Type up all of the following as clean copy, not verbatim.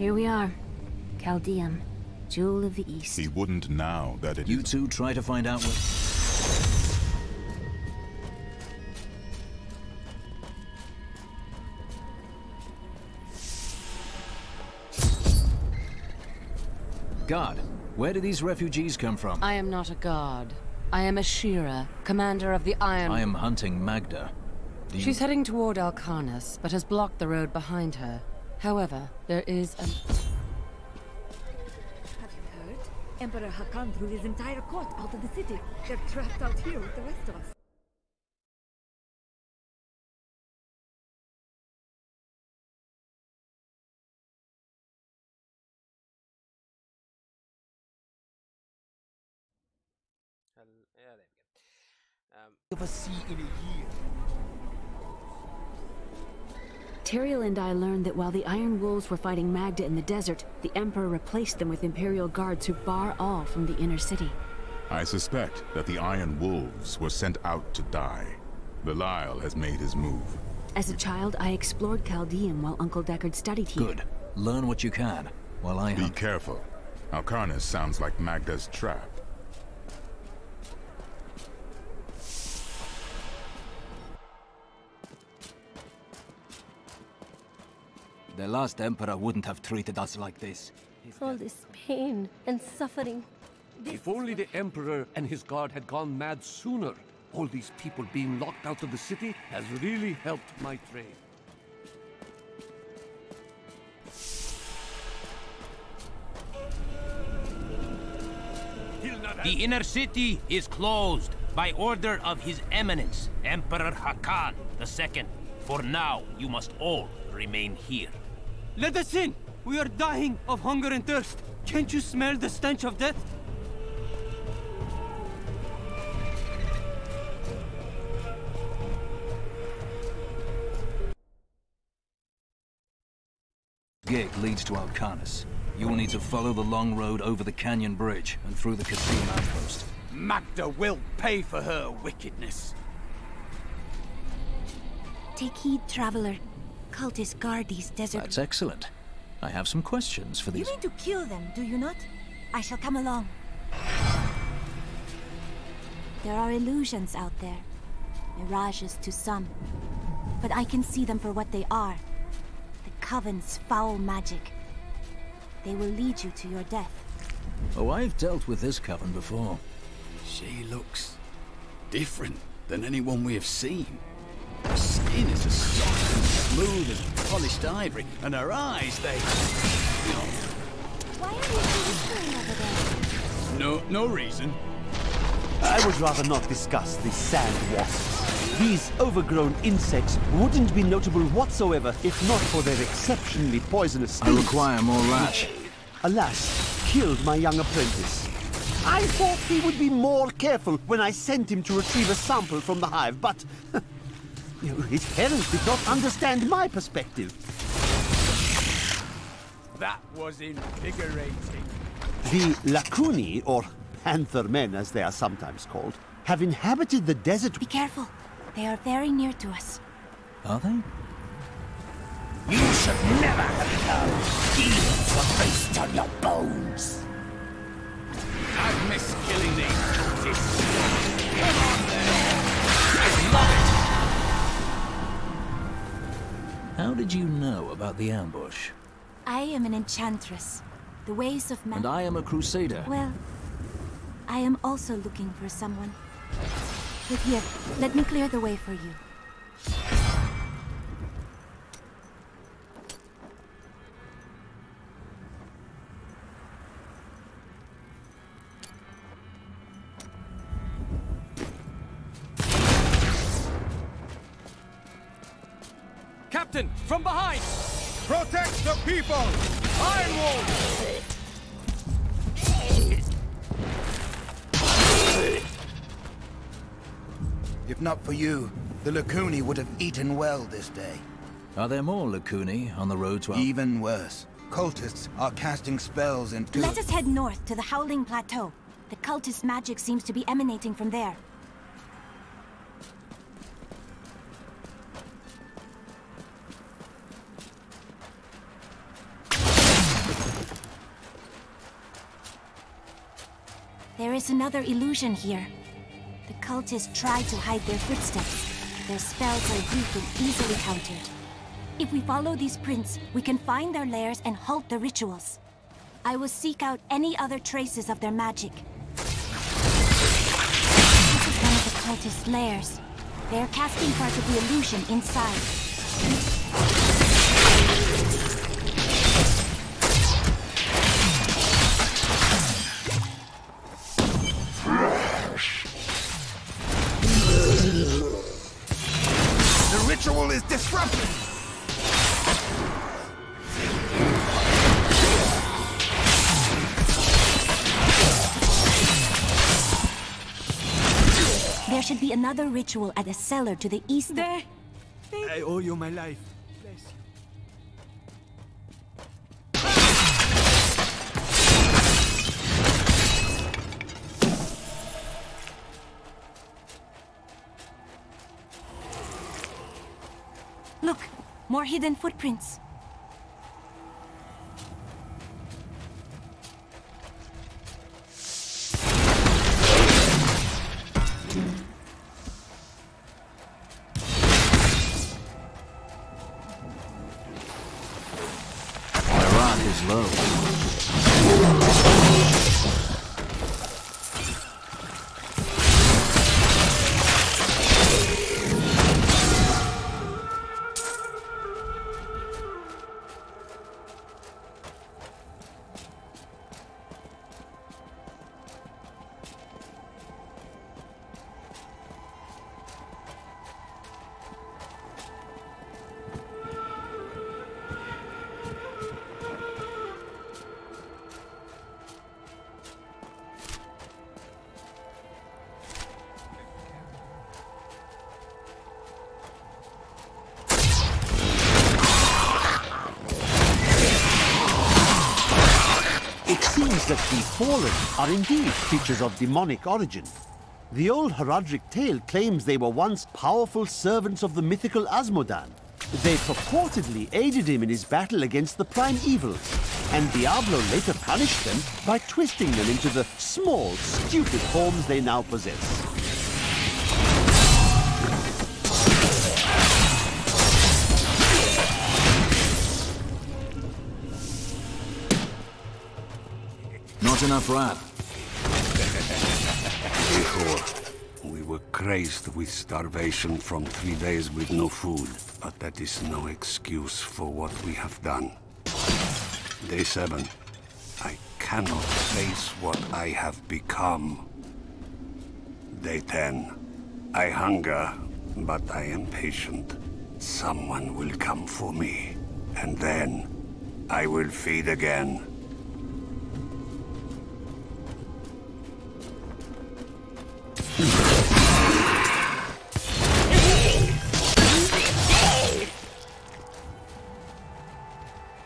Here we are. Chaldeum, Jewel of the East. He wouldn't now that it You is... two try to find out what... God, where do these refugees come from? I am not a god. I am Ashira, commander of the Iron... I am hunting Magda. She's heading toward Alcarnus, but has blocked the road behind her. However, there is a... Have you heard? Emperor Hakan threw his entire court out of the city. They're trapped out here with the rest of us. Yeah, there we go. Of a sea in a year. Tyrael and I learned that while the Iron Wolves were fighting Magda in the desert, the Emperor replaced them with Imperial guards who bar all from the inner city. I suspect that the Iron Wolves were sent out to die. Belial has made his move. As a child, I explored Chaldeum while Uncle Deckard studied here. Good. Learn what you can, while I Be hunt. careful. Alcarnus sounds like Magda's trap. The last emperor wouldn't have treated us like this. All this pain and suffering. If only the Emperor and his guard had gone mad sooner. All these people being locked out of the city has really helped my trade. The inner city is closed by order of His Eminence, Emperor Hakan II. For now, you must all remain here. Let us in! We are dying of hunger and thirst. Can't you smell the stench of death? Gate leads to Alcarnus. You will need to follow the long road over the canyon bridge and through the Kassim outpost. Magda will pay for her wickedness. Take heed, traveler. Cultists guard these desert... That's excellent. I have some questions for these... You mean to kill them, do you not? I shall come along. There are illusions out there. Mirages to some. But I can see them for what they are. The Coven's foul magic. They will lead you to your death. Oh, I've dealt with this coven before. She looks different than anyone we have seen. Her skin is as soft and smooth as polished ivory, and her eyes, they... Why are you whispering over there? No reason. I would rather not discuss the sand wasps. These overgrown insects wouldn't be notable whatsoever if not for their exceptionally poisonous stings. I require more lash. Alas, killed my young apprentice. I thought he would be more careful when I sent him to retrieve a sample from the hive, but... his parents did not understand my perspective. That was invigorating. The Lacuni, or Panther Men as they are sometimes called, have inhabited the desert... Be careful. They are very near to us. Are they? You should never have come. Demons will feast on your bones. I miss killing these cultists. Come on then. I love it. How did you know about the ambush? I am an enchantress. The ways of man... And I am a crusader. Well, I am also looking for someone. But here, let me clear the way for you. Captain, from behind! Protect the people! Iron Wolf! If not for you, the Lacuni would have eaten well this day. Are there more Lacuni on the road to... Even worse. Cultists are casting spells into... Let us head north to the Howling Plateau. The cultist magic seems to be emanating from there. There is another illusion here. The cultists try to hide their footsteps. Their spells are weak and easily countered. If we follow these prints, we can find their lairs and halt the rituals. I will seek out any other traces of their magic. This is one of the cultists' lairs. They are casting part of the illusion inside. The ritual is disrupted! There should be another ritual at a cellar to the east. I owe you my life. Bless you. Look, more hidden footprints. Low. That the Fallen are indeed creatures of demonic origin. The old heraldic tale claims they were once powerful servants of the mythical Asmodan. They purportedly aided him in his battle against the prime evils, and Diablo later punished them by twisting them into the small, stupid forms they now possess. Not enough rat. Before, we were crazed with starvation from 3 days with no food. But that is no excuse for what we have done. Day 7. I cannot face what I have become. Day 10. I hunger, but I am patient. Someone will come for me, and then I will feed again.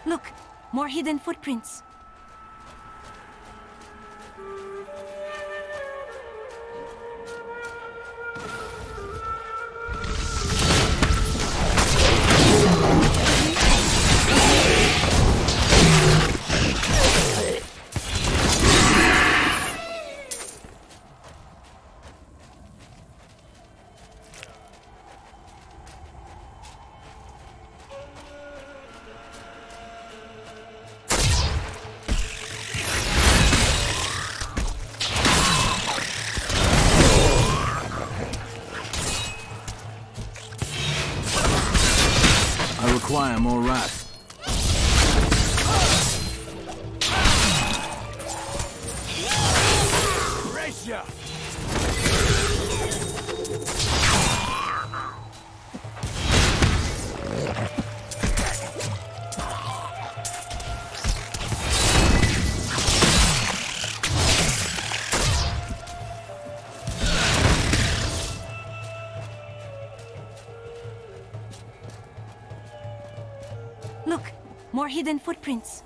Look, more hidden footprints. Require more rat. Pressure! Look, more hidden footprints.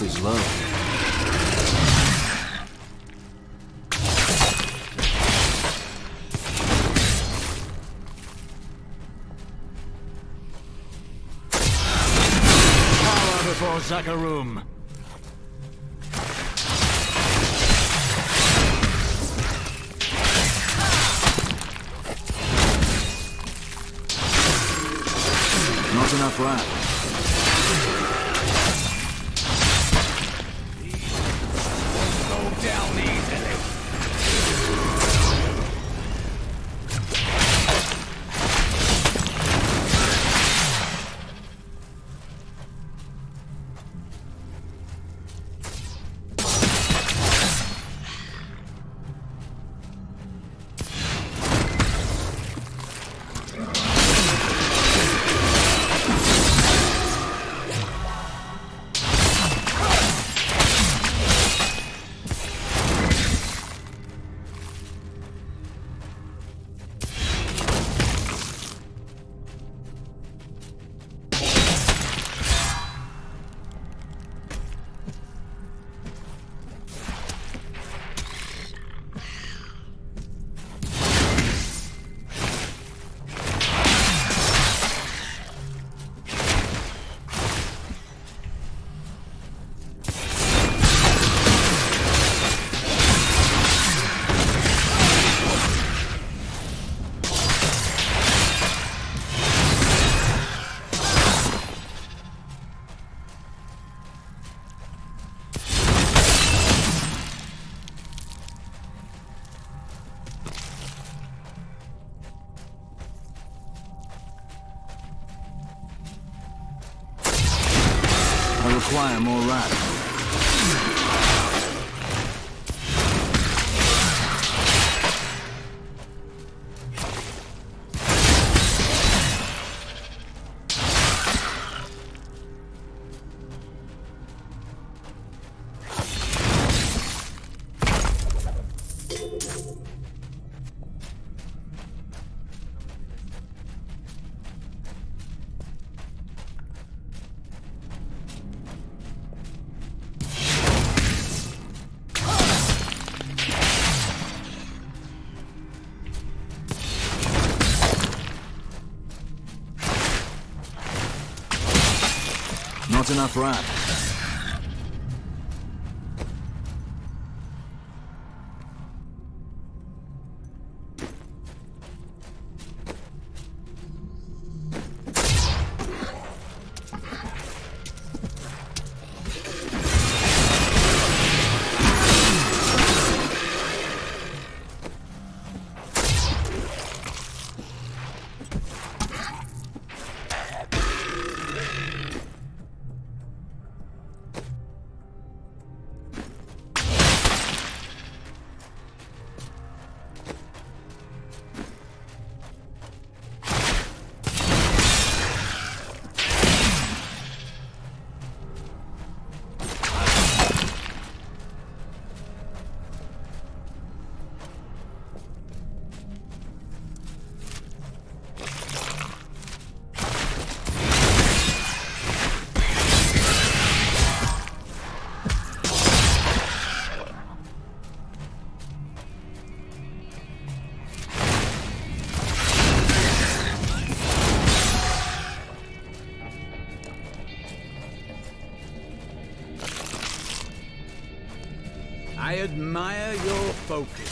is low. Power before Zakarum. Not enough wrath. Go down easily. I require more wrath. Not enough wrath. I admire your focus.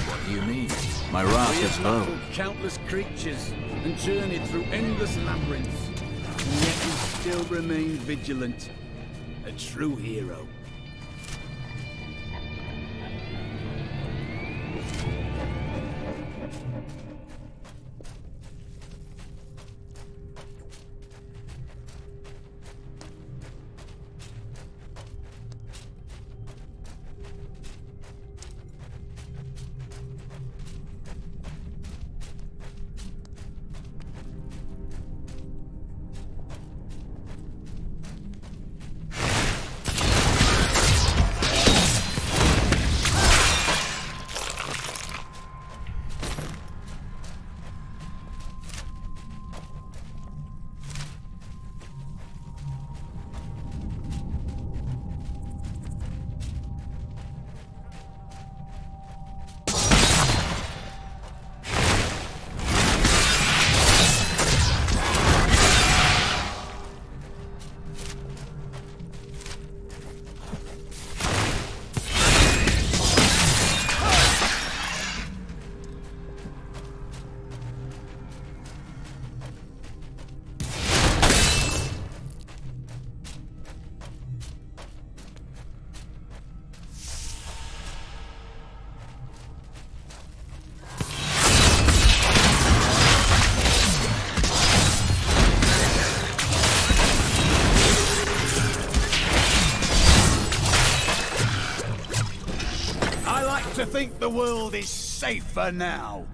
What do you mean? My wrath is low. We have battled countless creatures and journeyed through endless labyrinths, and yet you still remain vigilant. A true hero. The world is safer now.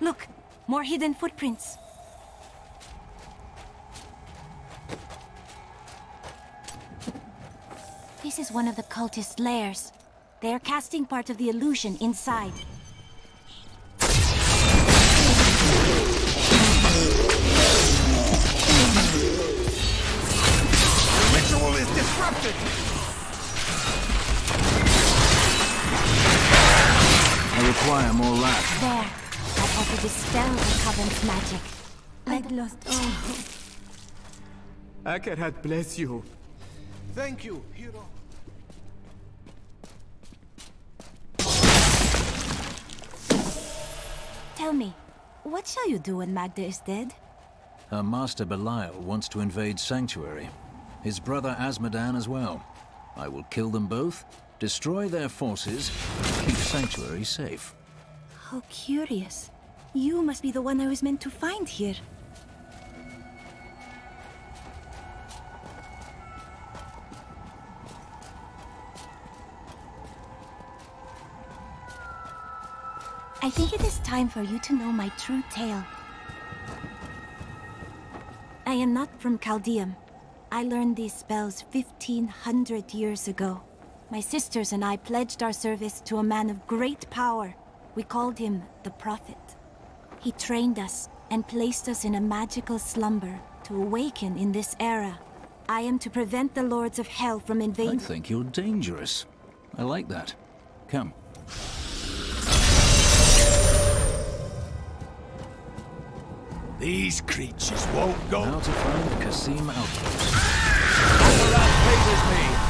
Look, more hidden footprints. This is one of the cultist lairs. They are casting part of the illusion inside. The ritual is disrupted! I require more light. There. That ought to dispel the Coven's magic. I'd lost all hope. Akarat bless you. Thank you, hero. Tell me, what shall you do when Magda is dead? Her master Belial wants to invade Sanctuary. His brother Azmodan as well. I will kill them both, destroy their forces, and keep Sanctuary safe. How curious. You must be the one I was meant to find here. I think it is time for you to know my true tale. I am not from Chaldeum. I learned these spells 1500 years ago. My sisters and I pledged our service to a man of great power. We called him the Prophet. He trained us and placed us in a magical slumber to awaken in this era. I am to prevent the Lords of Hell from invading. I think you're dangerous. I like that. Come. These creatures won't go. Now to find the Qasim outpost. That favors me.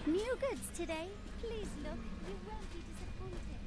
New goods today. Please look. You won't be disappointed.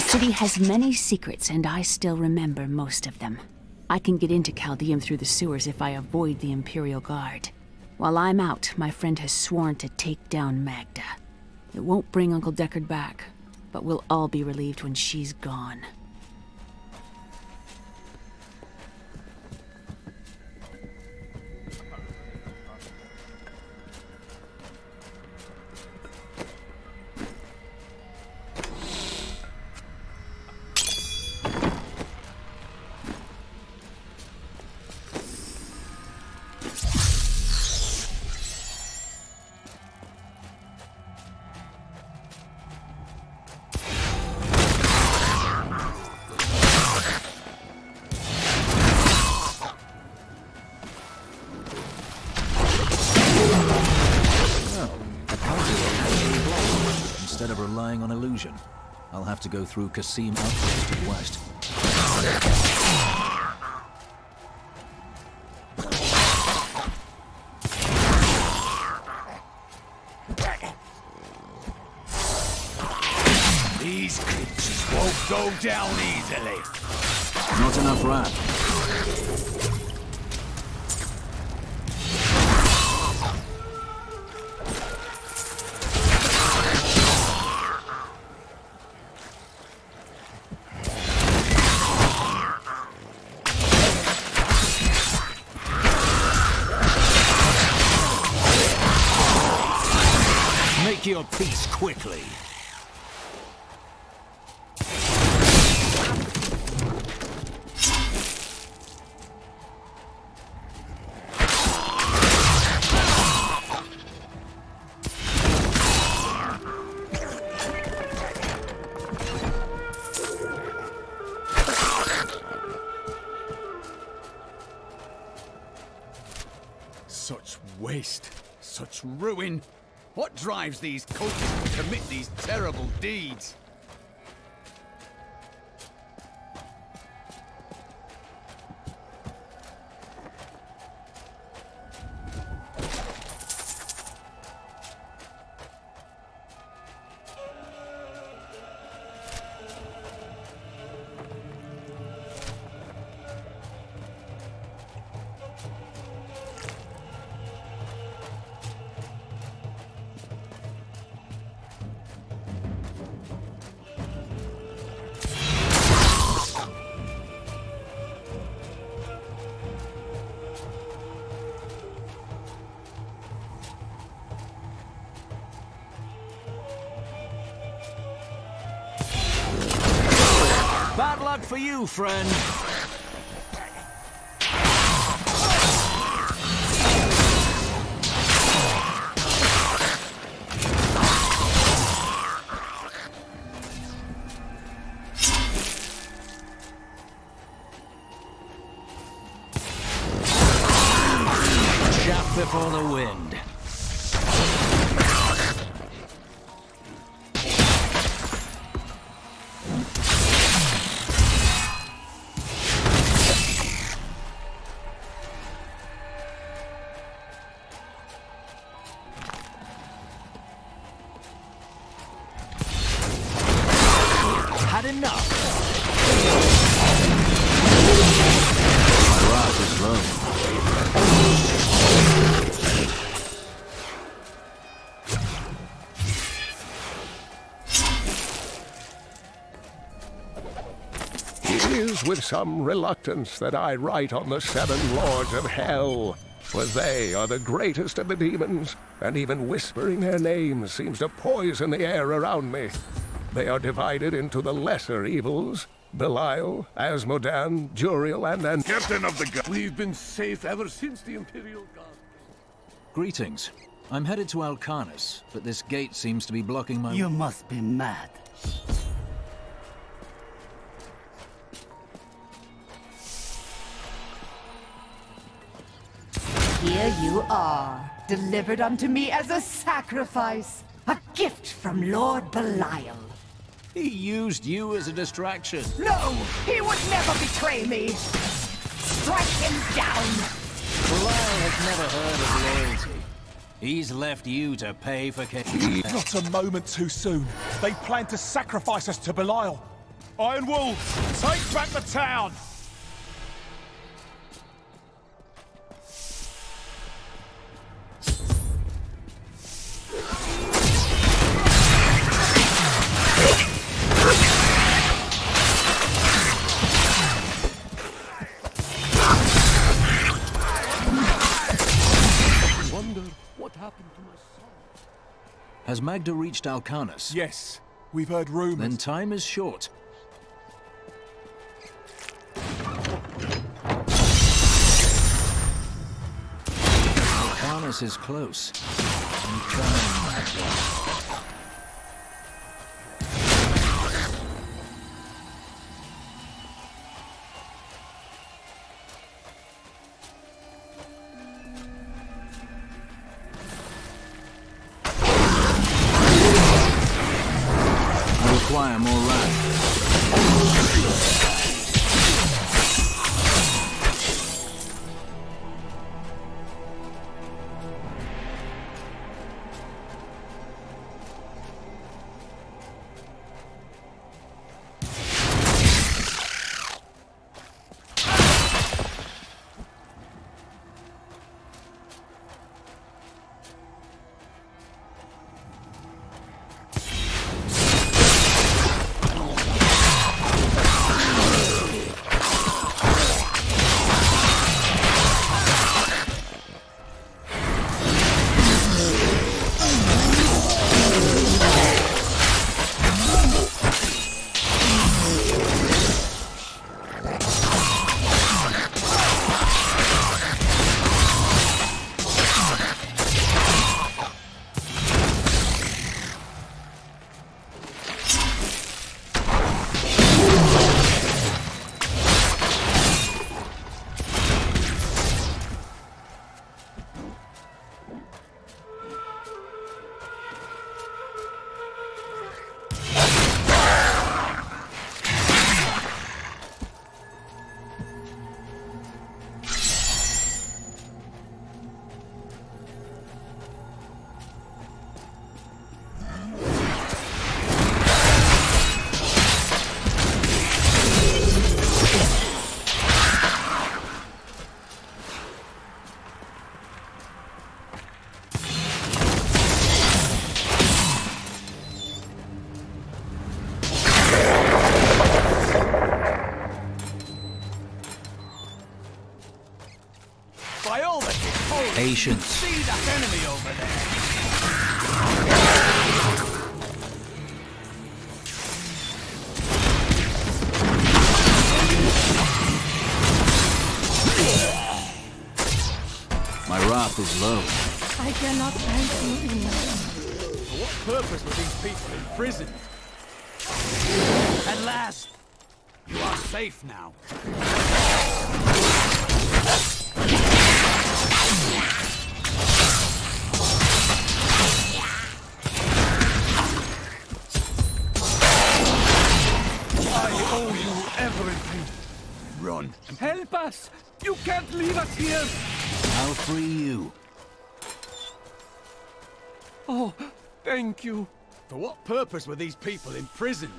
city has many secrets, and I still remember most of them. I can get into Chaldeum through the sewers if I avoid the Imperial Guard. While I'm out, my friend has sworn to take down Magda. It won't bring Uncle Deckard back, but we'll all be relieved when she's gone. Relying on illusion. I'll have to go through Kasim Outpost to the west. These creatures won't go down easily. Not enough rat. Make your peace quickly. Such waste, such ruin. What drives these cultists to commit these terrible deeds? Bad luck for you, friend. Chaff before the wind. Had enough. My wrath is low. It is with some reluctance that I write on the 7 lords of hell, for they are the greatest of the demons, and even whispering their names seems to poison the air around me. They are divided into the lesser evils: Belial, Asmodan, Juriel, and Captain of the Guard. We've been safe ever since the Imperial Guard. Greetings. I'm headed to Alcarnus, but this gate seems to be blocking my... You must be mad. Here you are, delivered unto me as a sacrifice, a gift from Lord Belial. He used you as a distraction. No, he would never betray me. Strike him down. Belial has never heard of loyalty. He's left you to pay for... Not a moment too soon. They plan to sacrifice us to Belial. Iron Wolves, take back the town! What happened to my son? Has Magda reached Alcanus? Yes. We've heard rumors. Then time is short. Alcanus is close. I'm trying, Magda. Require more land. Patience. See that enemy over there? My wrath is low. I cannot thank you enough. For what purpose were these people in prison? At last, you are safe now. I owe you everything. Run. Help us! You can't leave us here! I'll free you. Oh, thank you. For what purpose were these people imprisoned?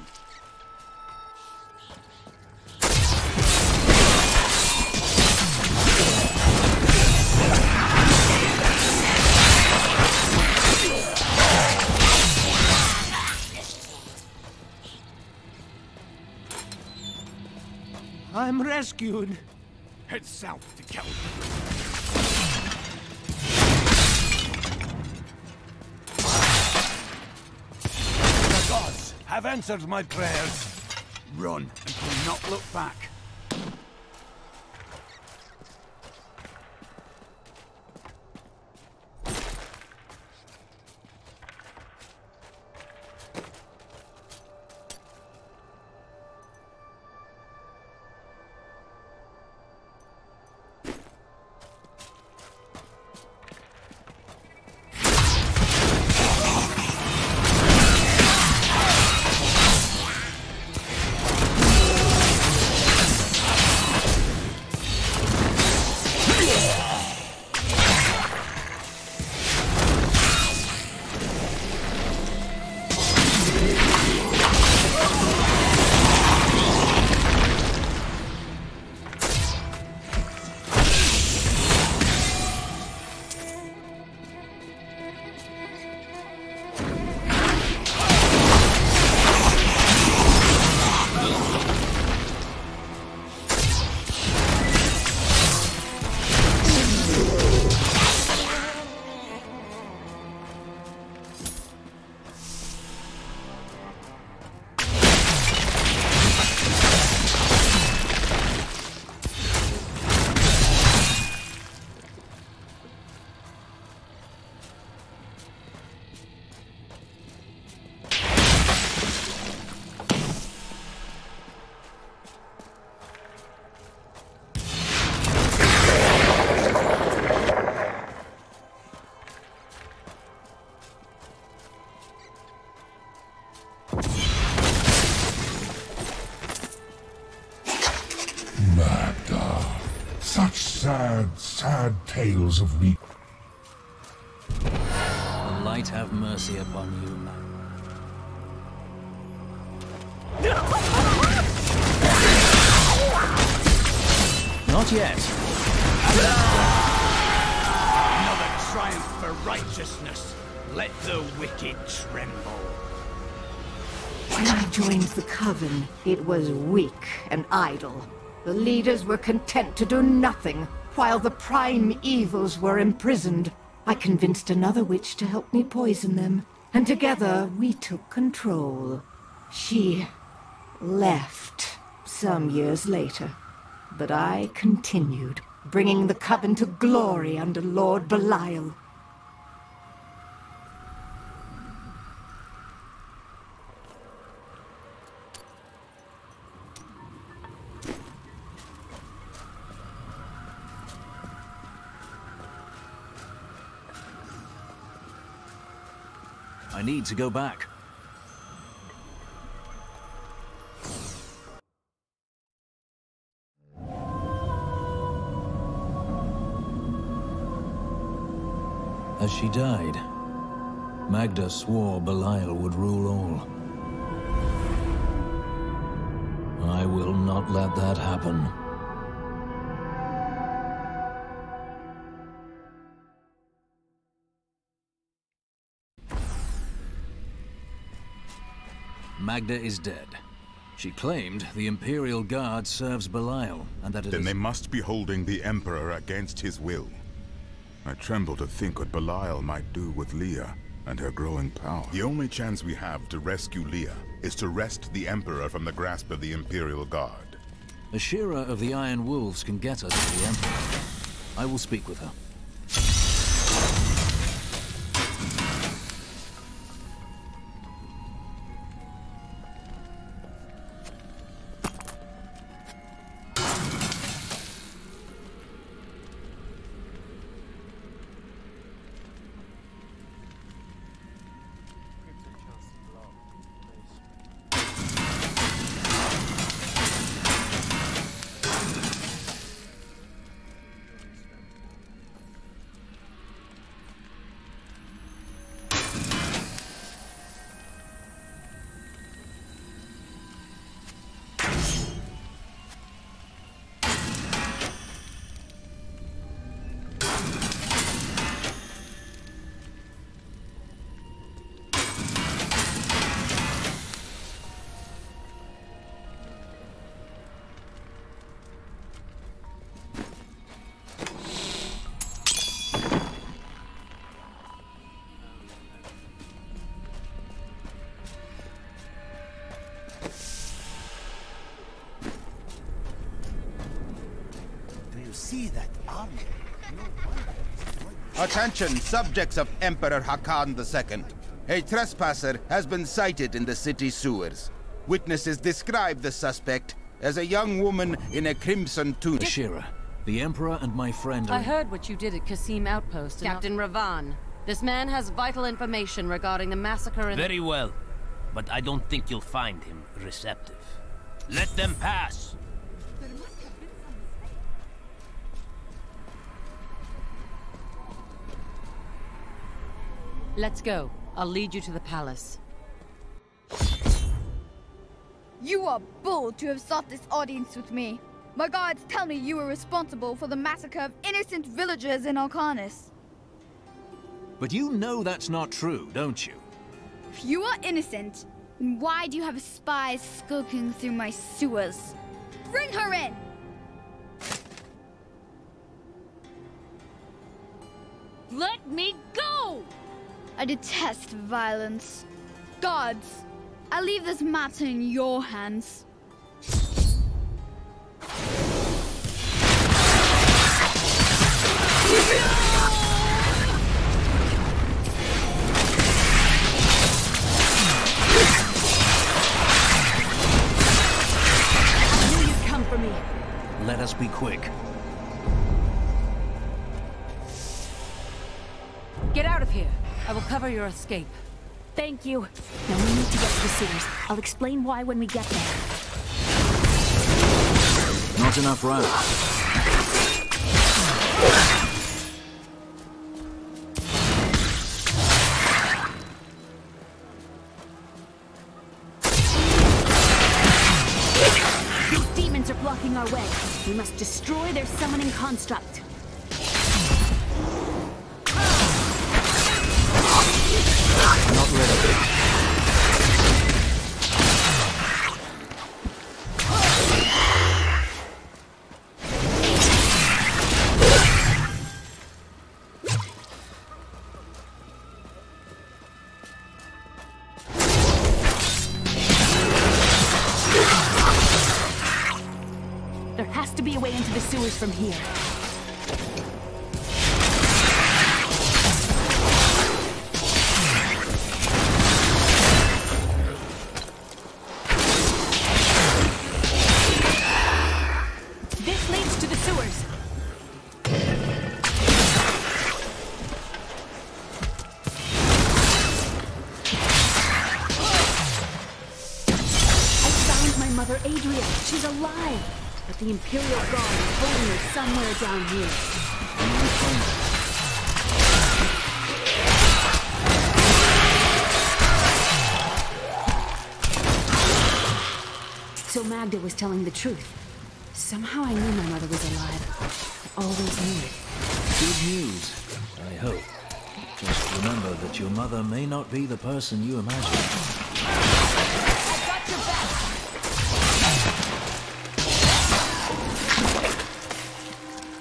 I'm rescued. Head south to Kel. The gods have answered my prayers. Run and do not look back. sad, sad tales of weak. The light have mercy upon you, man. Not yet. Another triumph for righteousness. Let the wicked tremble. When I joined the Coven, it was weak and idle. The leaders were content to do nothing, while the prime evils were imprisoned. I convinced another witch to help me poison them, and together we took control. She left some years later, but I continued, bringing the Coven to glory under Lord Belial. I need to go back. As she died, Magda swore Belial would rule all. I will not let that happen. Magda is dead. She claimed the Imperial Guard serves Belial, and that it Then they must be holding the Emperor against his will. I tremble to think what Belial might do with Leah and her growing power. The only chance we have to rescue Leah is to wrest the Emperor from the grasp of the Imperial Guard. A shearer of the Iron Wolves can get us to the Emperor. I will speak with her. See that armor? Attention, subjects of Emperor Hakan II. A trespasser has been sighted in the city sewers. Witnesses describe the suspect as a young woman in a crimson tunic. Shira, the Emperor and my friend are... I heard what you did at Qasim Outpost. Captain Ravan, this man has vital information regarding the massacre in... Very well, but I don't think you'll find him receptive. Let them pass! Let's go. I'll lead you to the palace. You are bold to have sought this audience with me. My guards tell me you were responsible for the massacre of innocent villagers in Alcarnus. But you know that's not true, don't you? If you are innocent, then why do you have spies skulking through my sewers? Bring her in! Let me go! I detest violence. Guards, I leave this matter in your hands. I knew you'd come for me. Let us be quick. Get out of here. I will cover your escape. Thank you. Now we need to get to the sewers. I'll explain why when we get there. Not enough room. These demons are blocking our way. We must destroy their summoning construct. Not ready. There has to be a way into the sewers from here. This leads to the sewers. I found my mother Adria. She's alive. But the Imperial Guard is holding her somewhere down here. So Magda was telling the truth. Somehow I knew my mother was alive. I always knew it. Good news, I hope. Just remember that your mother may not be the person you imagine.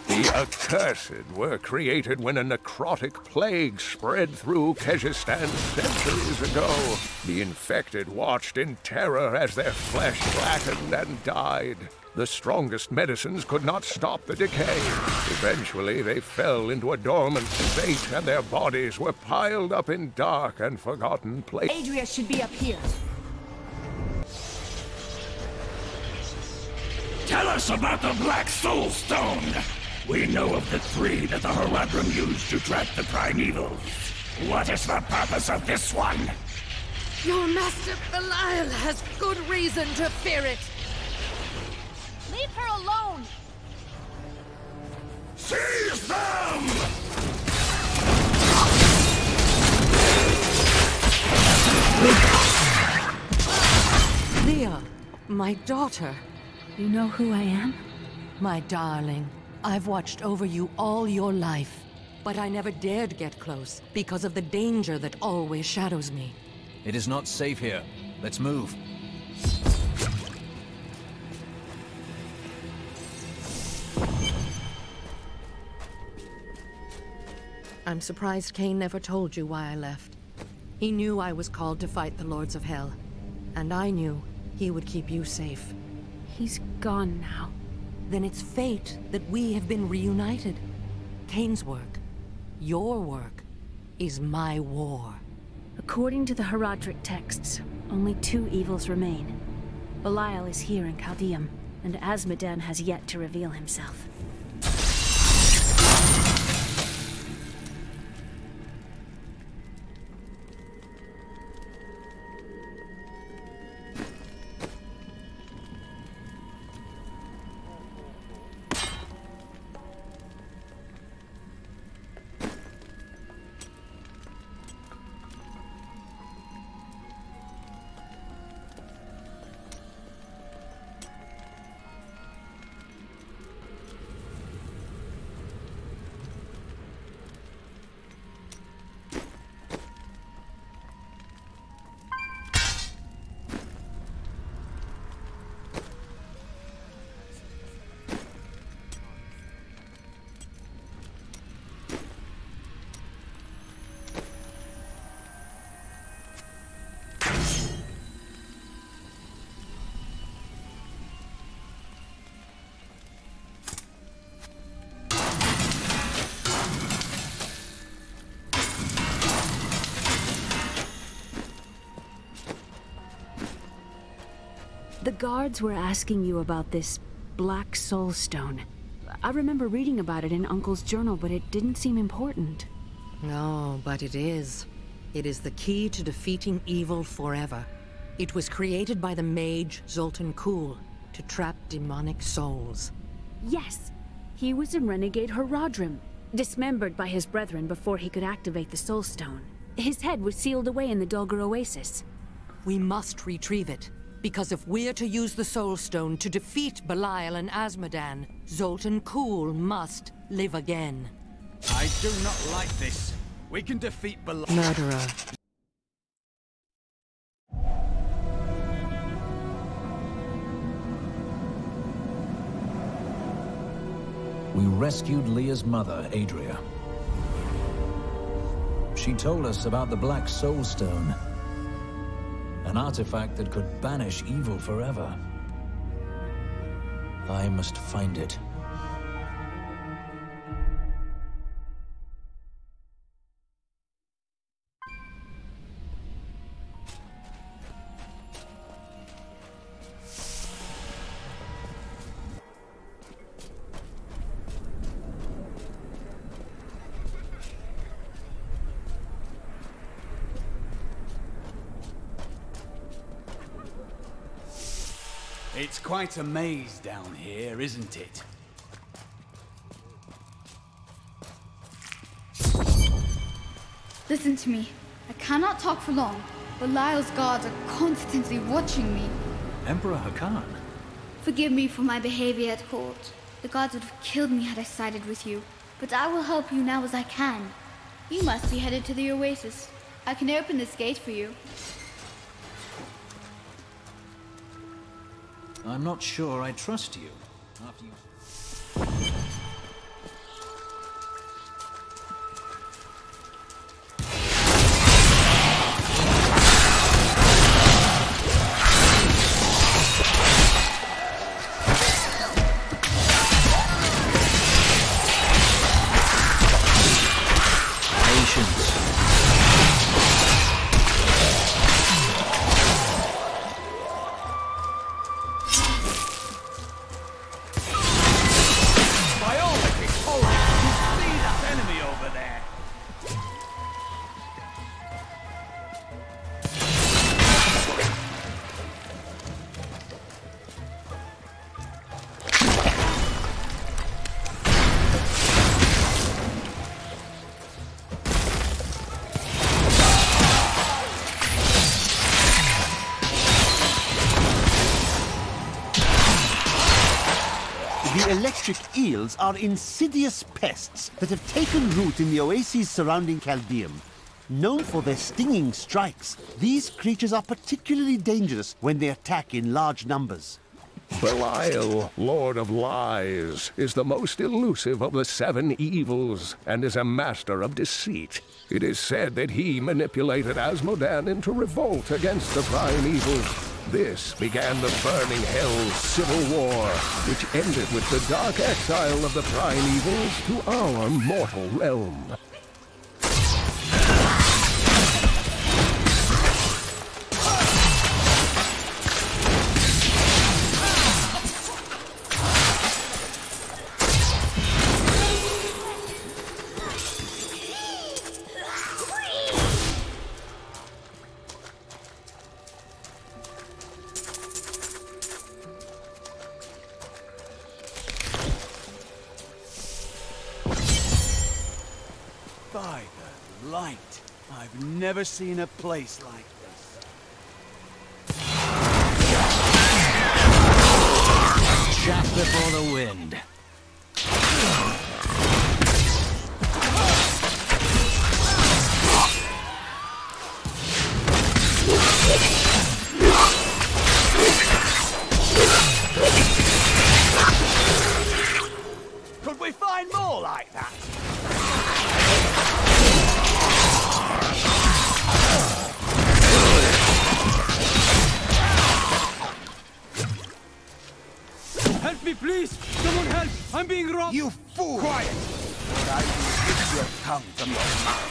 The accursed were created when a necrotic plague spread through Kyrgyzstan centuries ago. The infected watched in terror as their flesh blackened and died. The strongest medicines could not stop the decay. Eventually, they fell into a dormant state, and their bodies were piled up in dark and forgotten places. Adria should be up here. Tell us about the Black Soul Stone! We know of the 3 that the Horadrim used to trap the primeval. What is the purpose of this one? Your master Belial has good reason to fear it. Leave her alone! Seize them! Leah, my daughter. You know who I am? My darling, I've watched over you all your life. But I never dared get close because of the danger that always shadows me. It is not safe here. Let's move. I'm surprised Cain never told you why I left. He knew I was called to fight the Lords of Hell. And I knew he would keep you safe. He's gone now. Then it's fate that we have been reunited. Cain's work, your work, is my war. According to the Horadric texts, only 2 evils remain. Belial is here in Chaldeum, and Azmodan has yet to reveal himself. The guards were asking you about this Black Soul Stone. I remember reading about it in Uncle's journal, but it didn't seem important. No, but it is. It is the key to defeating evil forever. It was created by the mage Zoltan Kuhl to trap demonic souls. Yes! He was a renegade Haradrim, dismembered by his brethren before he could activate the Soul Stone. His head was sealed away in the Dulgur Oasis. We must retrieve it, because if we're to use the Soul Stone to defeat Belial and Azmodan, Zoltan Kulle must live again. I do not like this. We can defeat Belial. Murderer. We rescued Leah's mother, Adria. She told us about the Black Soul Stone, an artifact that could banish evil forever. I must find it. It's quite a maze down here, isn't it? Listen to me. I cannot talk for long. Belial's guards are constantly watching me. Emperor Hakan? Forgive me for my behavior at court. The gods would have killed me had I sided with you. But I will help you now as I can. You must be headed to the Oasis. I can open this gate for you. I'm not sure I trust you. After you... The electric eels are insidious pests that have taken root in the oases surrounding Caldeum. Known for their stinging strikes, these creatures are particularly dangerous when they attack in large numbers. Belial, Lord of Lies, is the most elusive of the 7 evils and is a master of deceit. It is said that he manipulated Azmodan into revolt against the prime evils. This began the Burning Hell's civil war, which ended with the dark exile of the prime evils to our mortal realm. By the light, I've never seen a place like this. Chaff before the wind. Could we find more like that? Help me, please! Someone help! I'm being robbed! You fool! Quiet! Or I will rip your tongue from your mouth.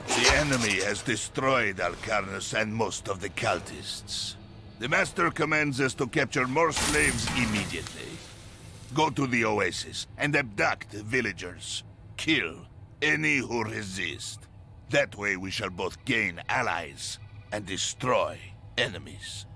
The enemy has destroyed Alcarnus and most of the cultists. The Master commands us to capture more slaves immediately. Go to the Oasis and abduct villagers. Kill any who resist. That way we shall both gain allies and destroy enemies.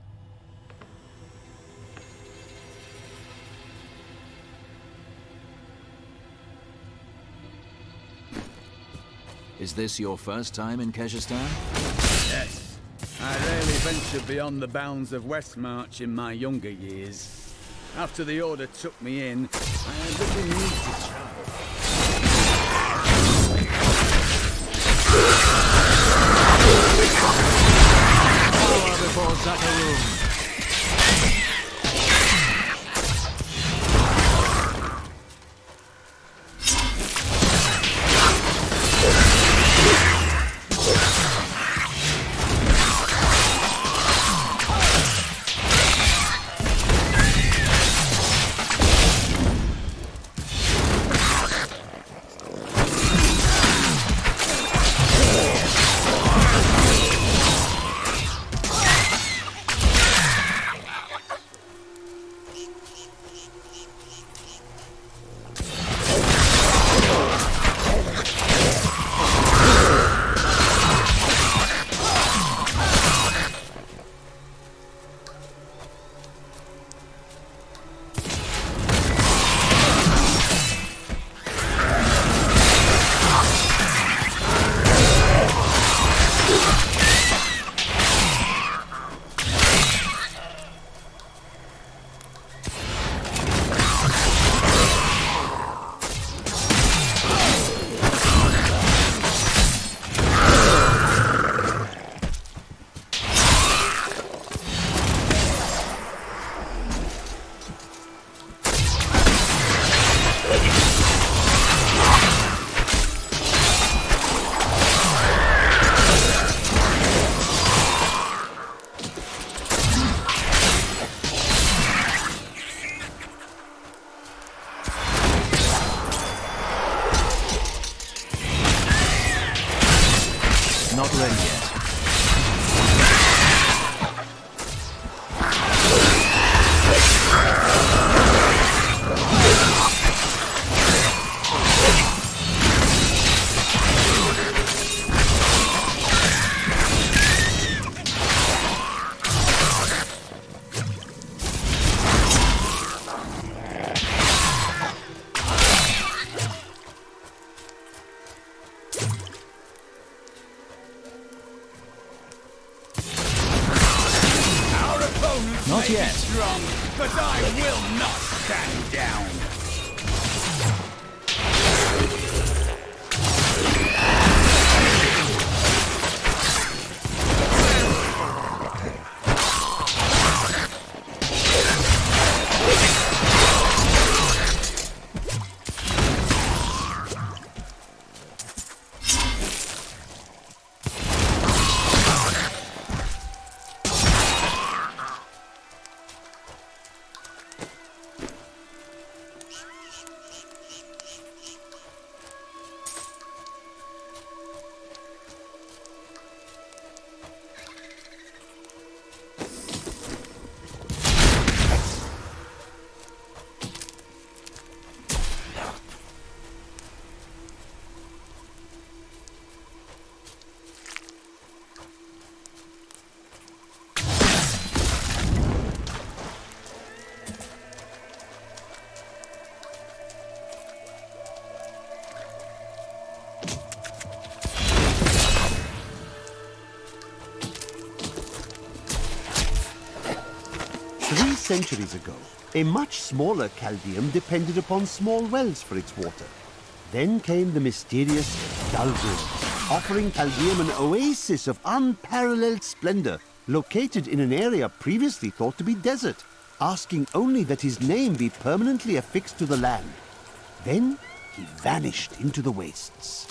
Is this your first time in Kyrgyzstan? Yes. I rarely ventured beyond the bounds of Westmarch in my younger years. After the Order took me in, I had little need to travel. Power before Zakharum. Not ready yet. Not yet. Strong, but I will not stand down. Centuries ago, a much smaller Chaldeum depended upon small wells for its water. Then came the mysterious Dalgur, offering Chaldeum an oasis of unparalleled splendor, located in an area previously thought to be desert, asking only that his name be permanently affixed to the land. Then he vanished into the wastes.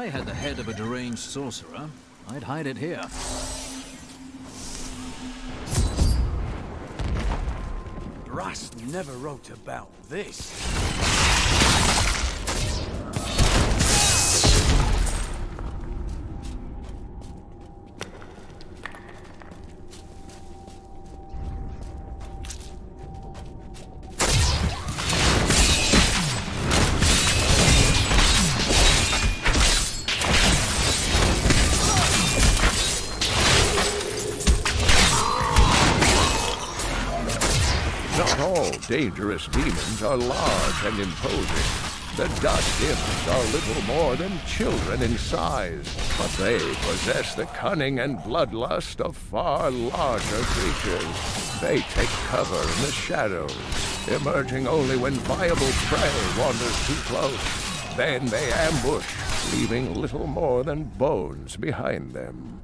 I had the head of a deranged sorcerer, I'd hide it here. Rast never wrote about this. Not all dangerous demons are large and imposing. The dust imps are little more than children in size, but they possess the cunning and bloodlust of far larger creatures. They take cover in the shadows, emerging only when viable prey wanders too close. Then they ambush, leaving little more than bones behind them.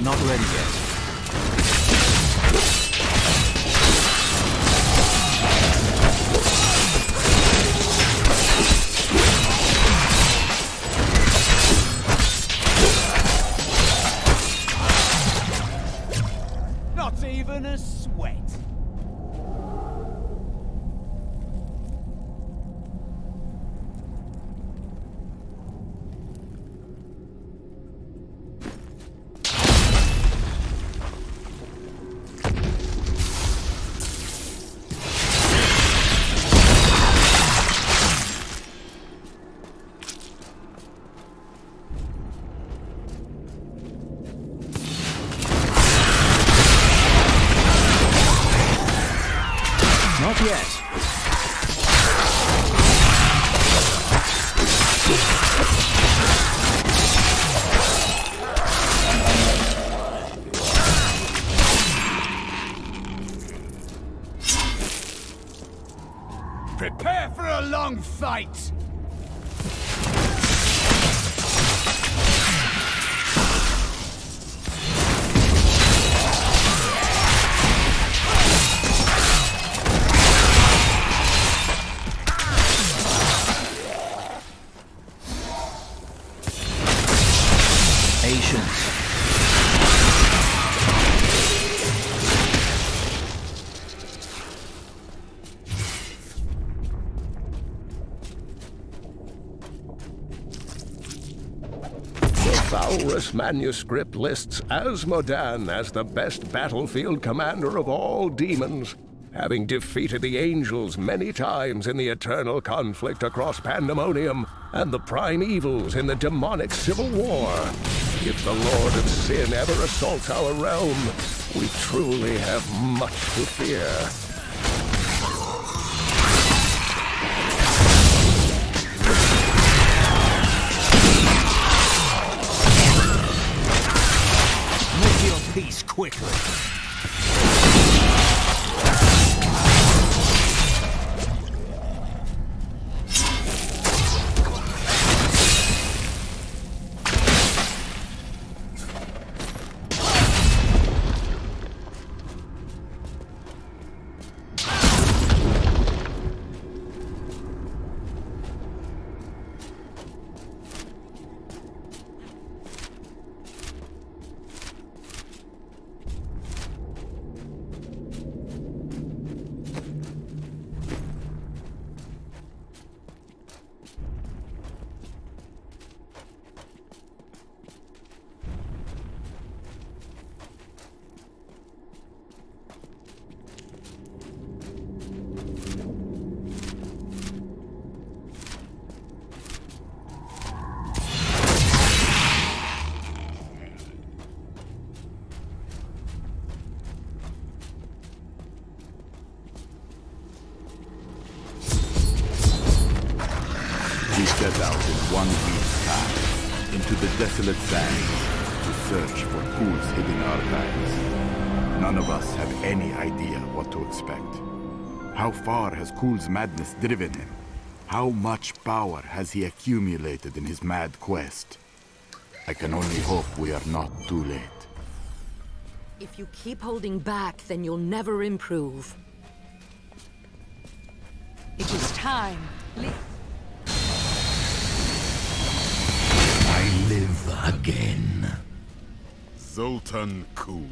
Not ready yet. Not even a sweat. Not yet. Prepare for a long fight! Patience. The Valrus manuscript lists Asmodan as the best battlefield commander of all demons, having defeated the angels many times in the eternal conflict across Pandemonium and the prime evils in the demonic civil war. If the Lord of Sin ever assaults our realm, we truly have much to fear. We set out in one week path into the desolate sands to search for Kul's hidden archives. None of us have any idea what to expect. How far has Kul's madness driven him? How much power has he accumulated in his mad quest? I can only hope we are not too late. If you keep holding back, then you'll never improve. It is time. I live again. Zoltan Kul.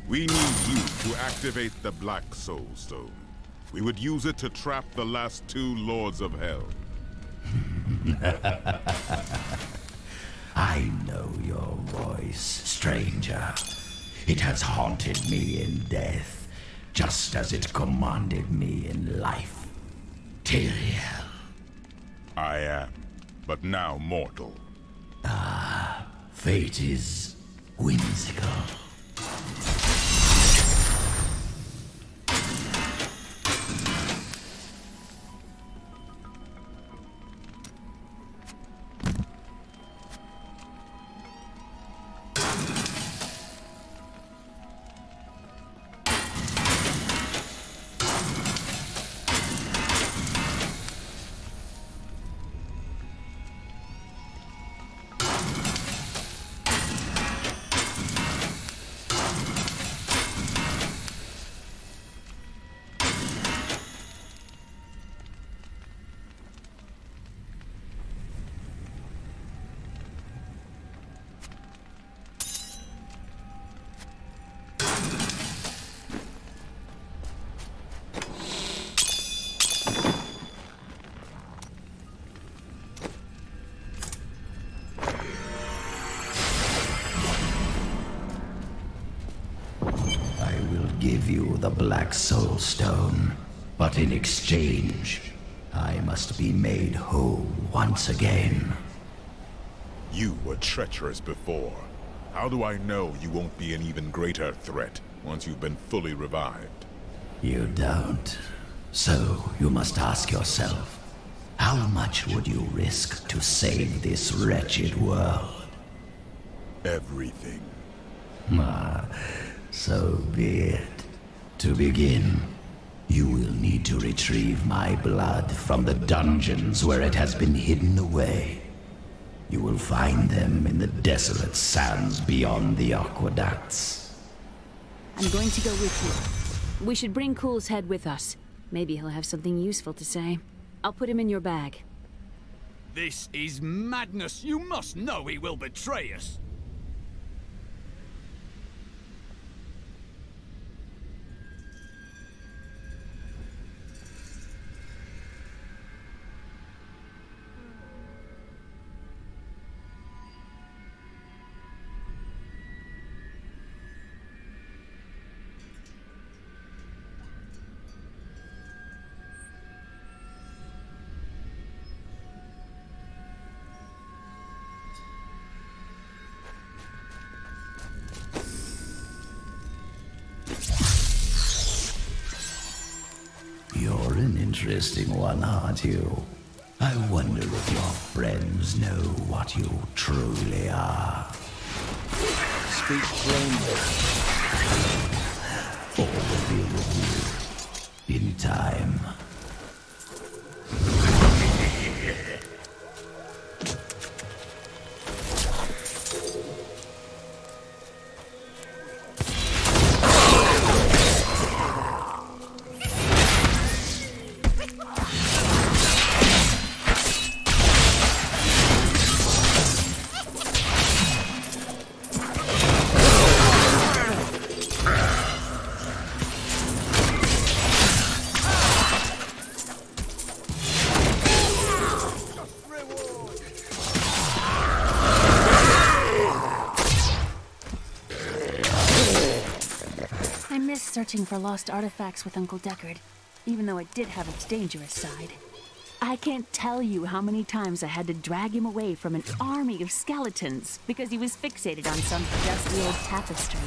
We need you to activate the Black Soul Stone. We would use it to trap the last 2 Lords of Hell. I know your voice, stranger. It has haunted me in death, just as it commanded me in life. Tyrael. I am, but now mortal. Ah, fate is whimsical. Give you the Black Soul Stone, but in exchange, I must be made whole once again. You were treacherous before. How do I know you won't be an even greater threat once you've been fully revived? You don't. So you must ask yourself, how much would you risk to save this wretched world? Everything. So be it. To begin, you will need to retrieve my blood from the dungeons where it has been hidden away. You will find them in the desolate sands beyond the aqueducts. I'm going to go with you. We should bring Kul's head with us. Maybe he'll have something useful to say. I'll put him in your bag. This is madness. You must know he will betray us. You're an interesting one, aren't you? I wonder if your friends know what you truly are. Speak plainly. All will be revealed in time. Searching for lost artifacts with Uncle Deckard, even though it did have its dangerous side. I can't tell you how many times I had to drag him away from an army of skeletons because he was fixated on some dusty old tapestry.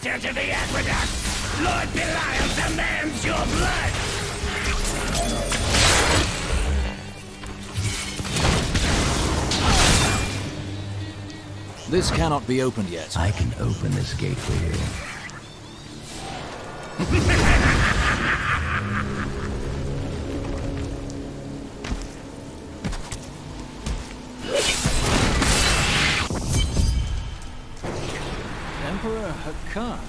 water to the aqueduct! Lord Belial demands your blood! This cannot be opened yet. I can open this gate for you. Emperor Hakan?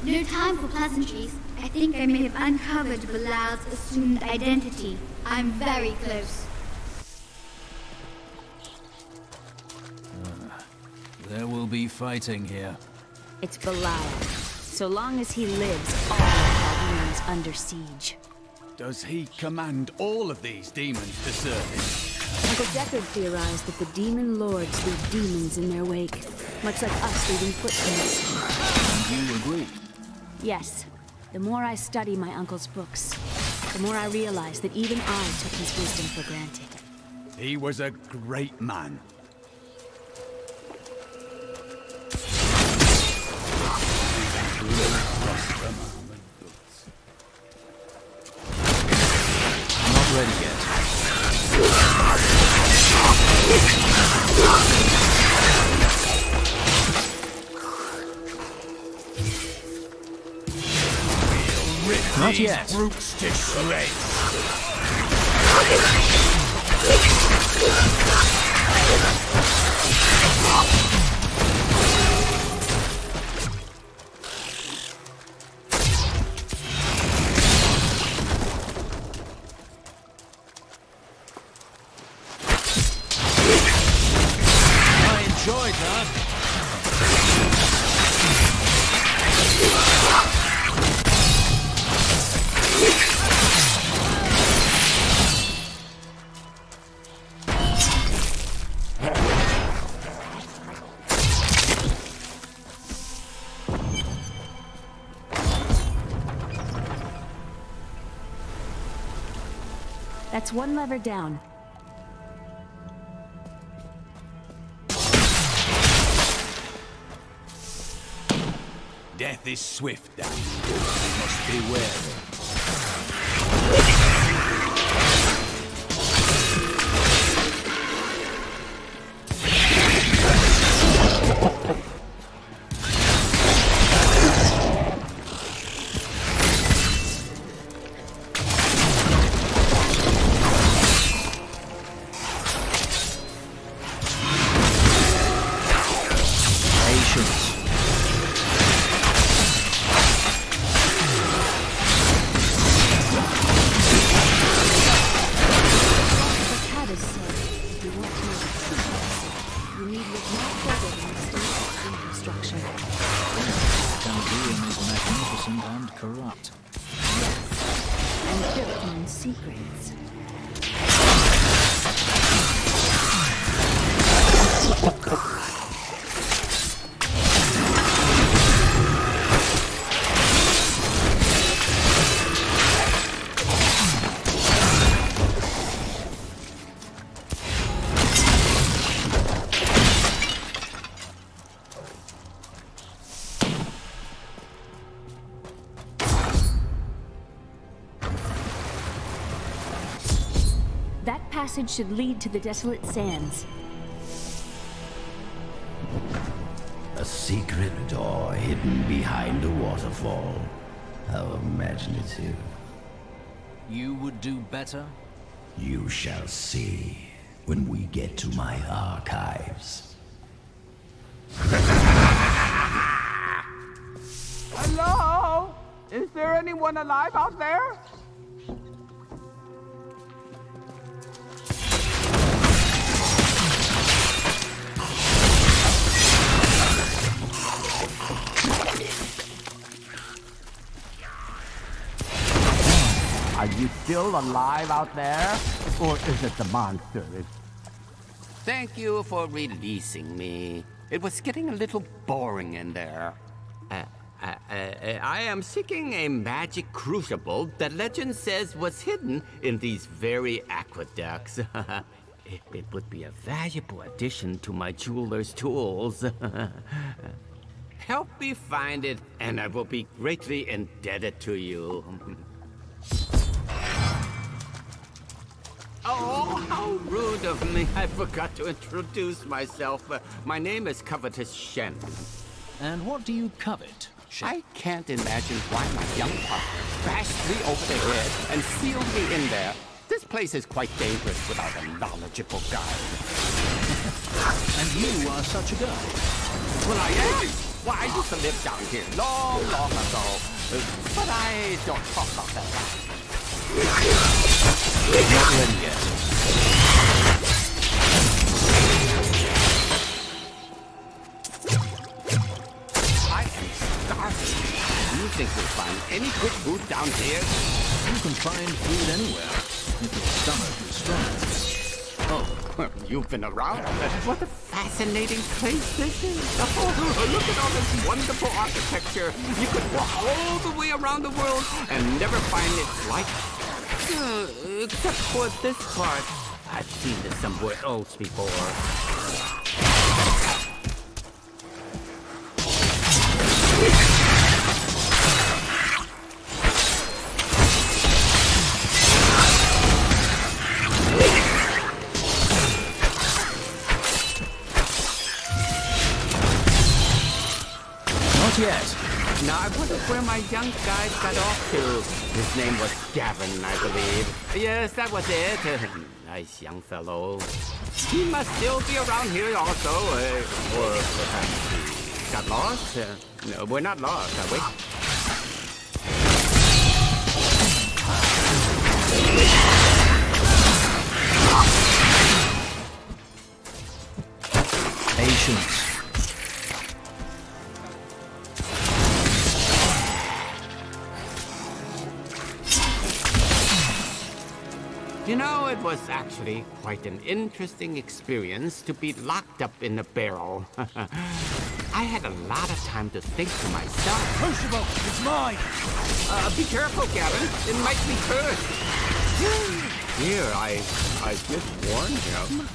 No time for pleasantries. I think I may have uncovered Belial's assumed identity. I'm very close. There will be fighting here. It's Belial. So long as he lives, all of Chaldean is under siege. Does he command all of these demons to serve him? Uncle Deckard theorized that the demon lords leave demons in their wake, much like us leaving footprints. And you agree? Yes. The more I study my uncle's books, the more I realize that even I took his wisdom for granted. He was a great man. Not ready yet. Not yet. Brutes to shreds. I enjoyed that. That's one lever down. Death is swift down. You must beware. Chaldean is magnificent and corrupt. And built on secrets. That passage should lead to the desolate sands. A secret door hidden behind a waterfall. How imaginative. You would do better? You shall see when we get to my archives. Hello? Is there anyone alive out there? Are you still alive out there? Or is it the monster? Thank you for releasing me. It was getting a little boring in there. I am seeking a magic crucible that legend says was hidden in these very aqueducts. It would be a valuable addition to my jeweler's tools. help me find it, and I will be greatly indebted to you. Oh, how rude of me. I forgot to introduce myself. My name is Covetous Shen. And what do you covet, Shen? I can't imagine why my young partner bashed me over the head and sealed me in there. This place is quite dangerous without a knowledgeable guide. And you are such a guide. Well, I am. Well, I used to live down here long, long ago. But I don't talk about that now. Not ready yet. I am starving. Do you think we'll find any good food down here? You can find food anywhere, if your stomach is strong. Oh, well, you've been around. What a fascinating place this is. Oh, look at all this wonderful architecture. You could walk all the way around the world and never find its like. Except for this part. I've seen this somewhere else before. Not yet. Now, I wonder where my young guide got off to. His name was Gavin, I believe. Yes, that was it. Nice young fellow. He must still be around here also. Or perhaps he got lost? No, we're not lost, are we? Patience. You know, it was actually quite an interesting experience to be locked up in a barrel. I had a lot of time to think to myself. Crucible, it's mine! Be careful, Gavin. It might be cursed. Here, I just warned you.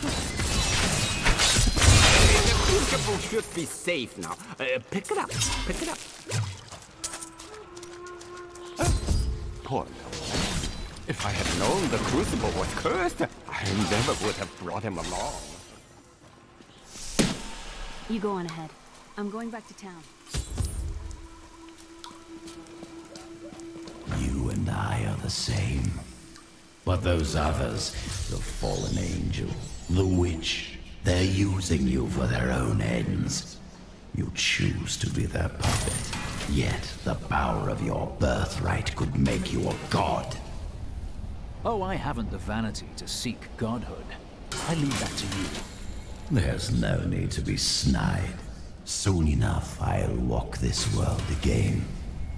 The crucible should be safe now. Pick it up. Pick it up. Poor little man. If I had known the crucible was cursed, I never would have brought him along. You go on ahead. I'm going back to town. You and I are the same. But those others, the fallen angel, the witch, they're using you for their own ends. You choose to be their puppet, yet the power of your birthright could make you a god. Oh, I haven't the vanity to seek godhood. I leave that to you. There's no need to be snide. Soon enough, I'll walk this world again.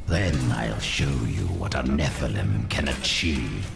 Then I'll show you what a Nephilim can achieve.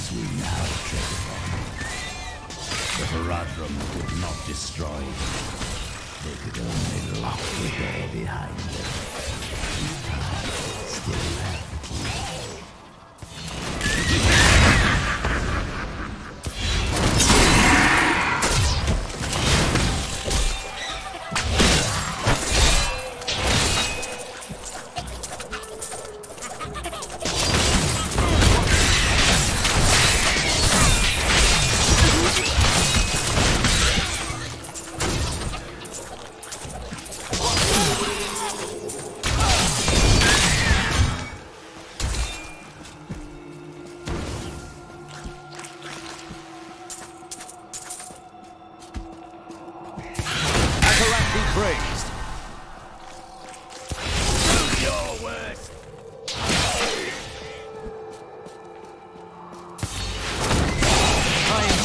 grounds we now tread upon. The Herodrum could not destroy them. They could only lock the door behind them. I still have the key.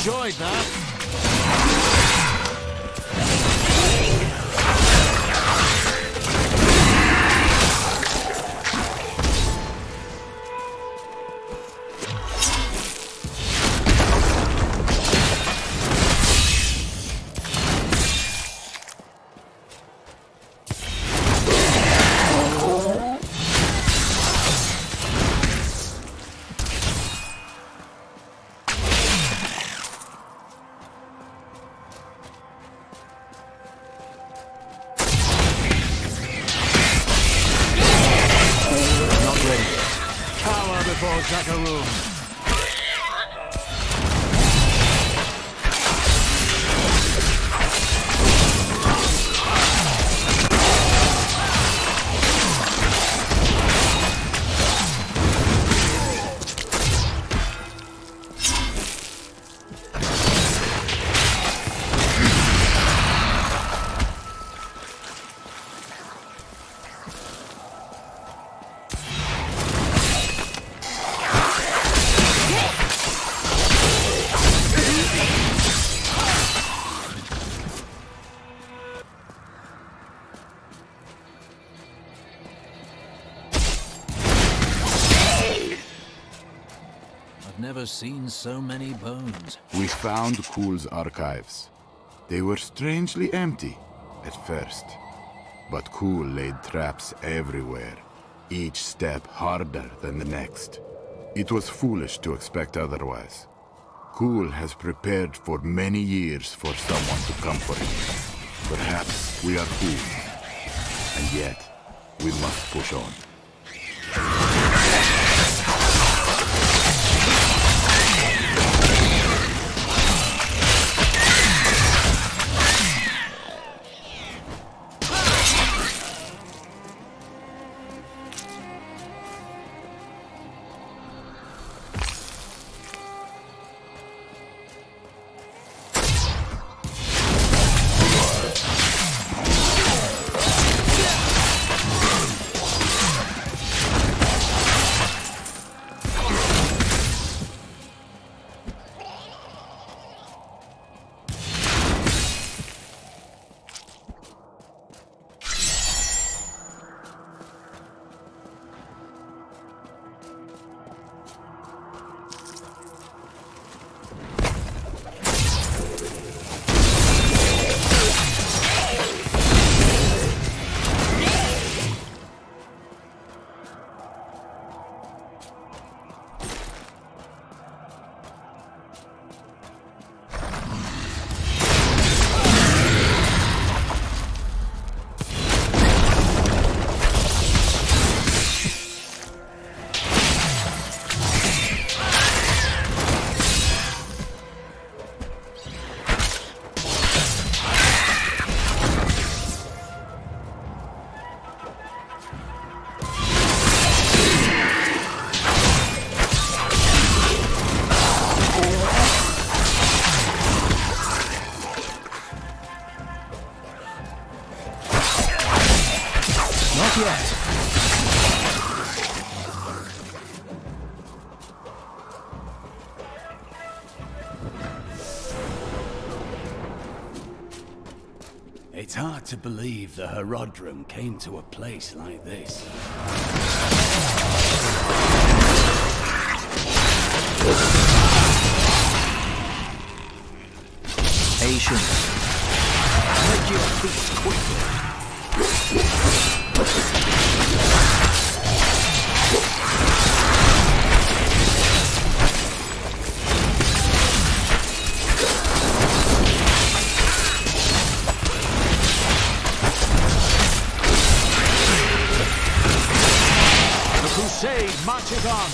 Enjoyed that. Room. Never seen so many bones. We found Kuhl's archives. They were strangely empty at first. But Kuhl laid traps everywhere, each step harder than the next. It was foolish to expect otherwise. Kuhl has prepared for many years for someone to come for him. Perhaps we are fools. And yet, we must push on. It's hard to believe the Herodrum came to a place like this. Patience. Make your feet quickly. The crusade marches on.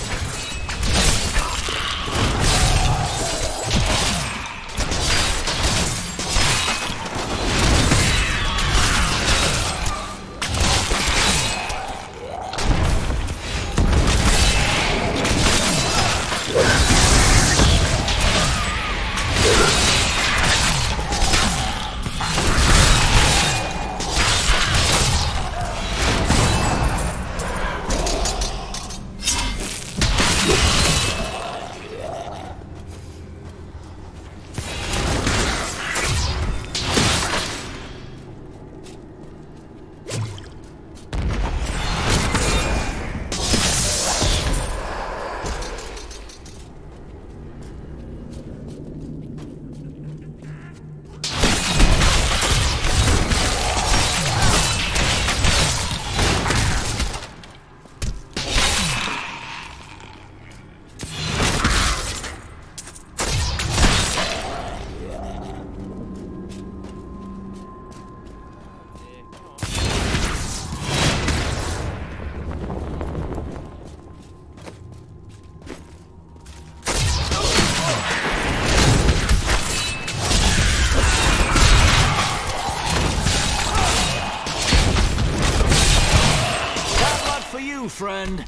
Friend.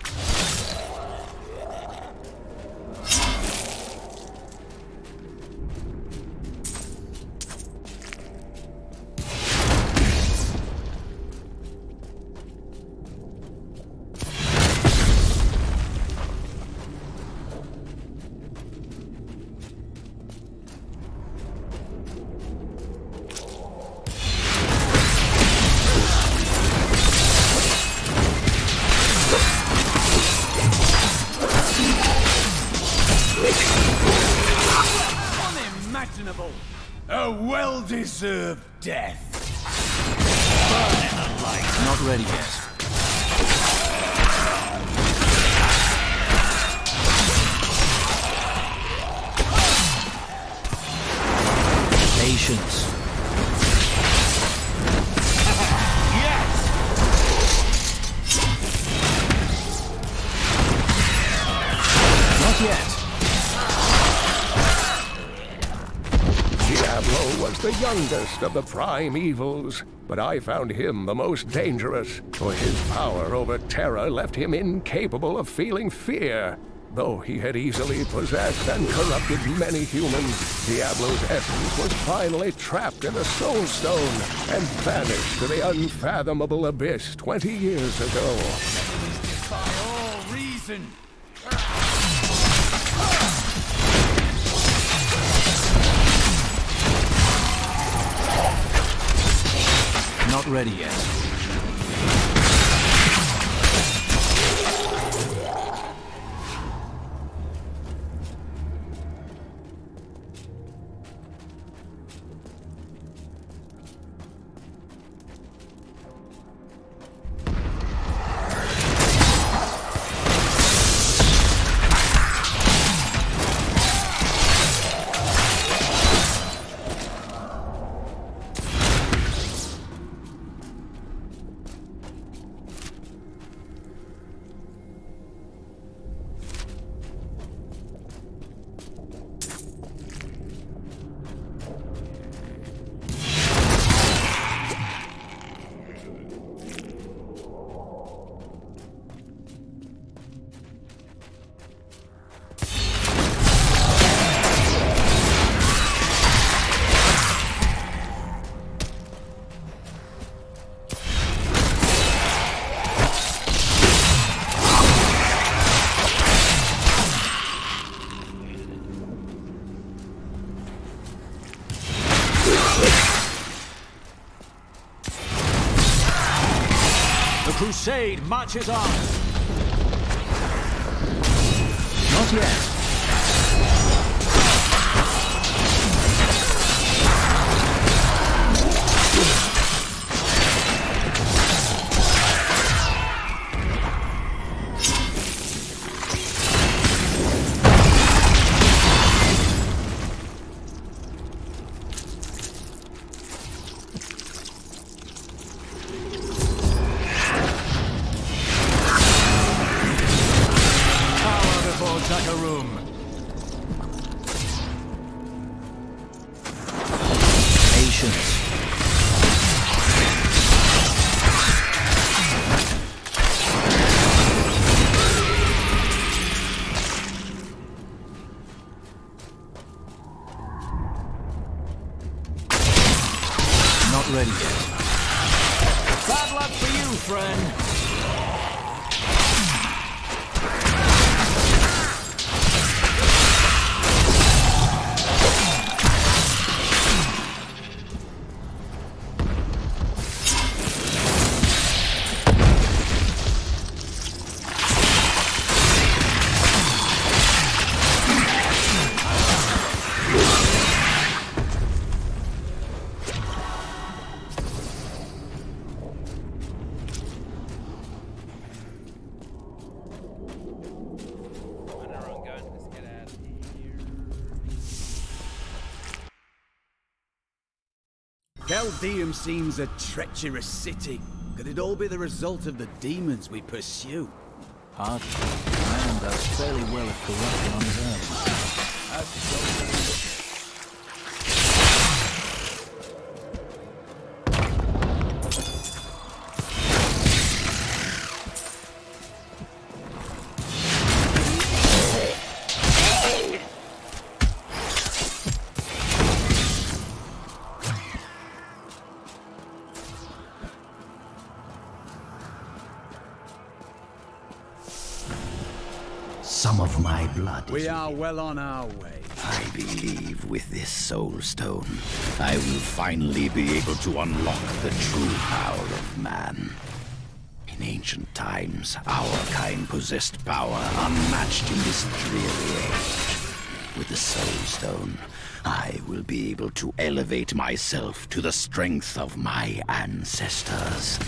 A well-deserved death. Burn in the light. Not ready yet. Patience. Not yet. Diablo was the youngest of the prime evils, but I found him the most dangerous, for his power over Terra left him incapable of feeling fear. Though he had easily possessed and corrupted many humans, Diablo's essence was finally trapped in a soul stone and vanished to the unfathomable abyss 20 years ago. By all reason. Not ready yet. The crusade marches on. Not yet. Sakarum. Patience. Not ready yet. Bad luck for you, friend. Caldeum seems a treacherous city. Could it all be the result of the demons we pursue? Hardly. Man does fairly well at corrupting on his own. Some of my blood is... We are well on our way. I believe with this soul stone, I will finally be able to unlock the true power of man. In ancient times, our kind possessed power unmatched in this dreary age. With the soul stone, I will be able to elevate myself to the strength of my ancestors.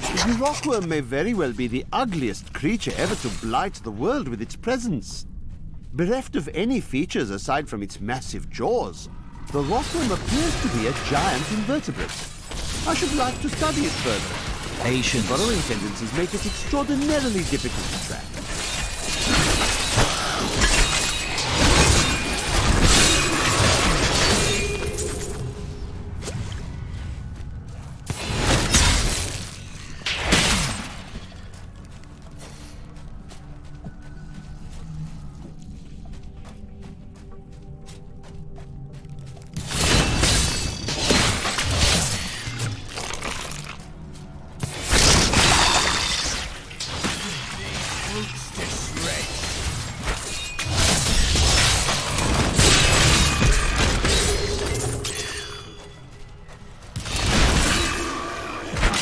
The rockworm may very well be the ugliest creature ever to blight the world with its presence. Bereft of any features aside from its massive jaws, the rockworm appears to be a giant invertebrate. I should like to study it further. Patience. Burrowing tendencies make it extraordinarily difficult to track.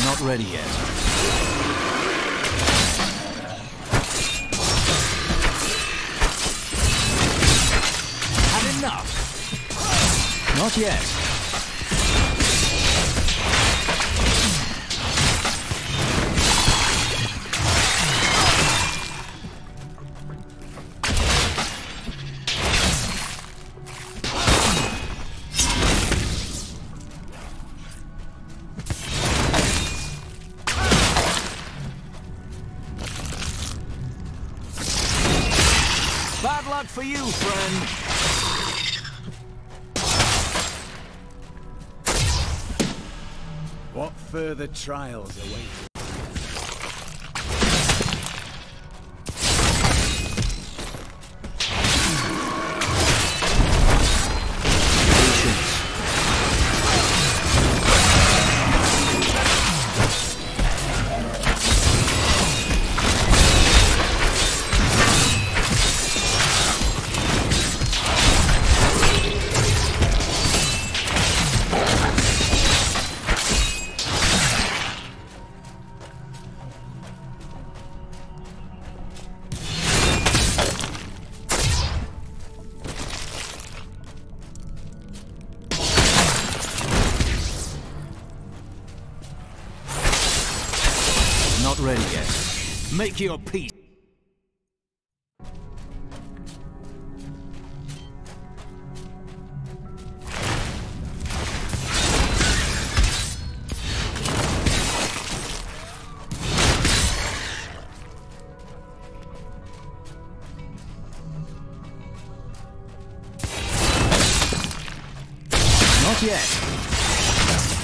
Not ready yet. Had enough. Not yet. Bad luck for you, friend. What further trials await? Not ready yet. Make your peace. Not yet.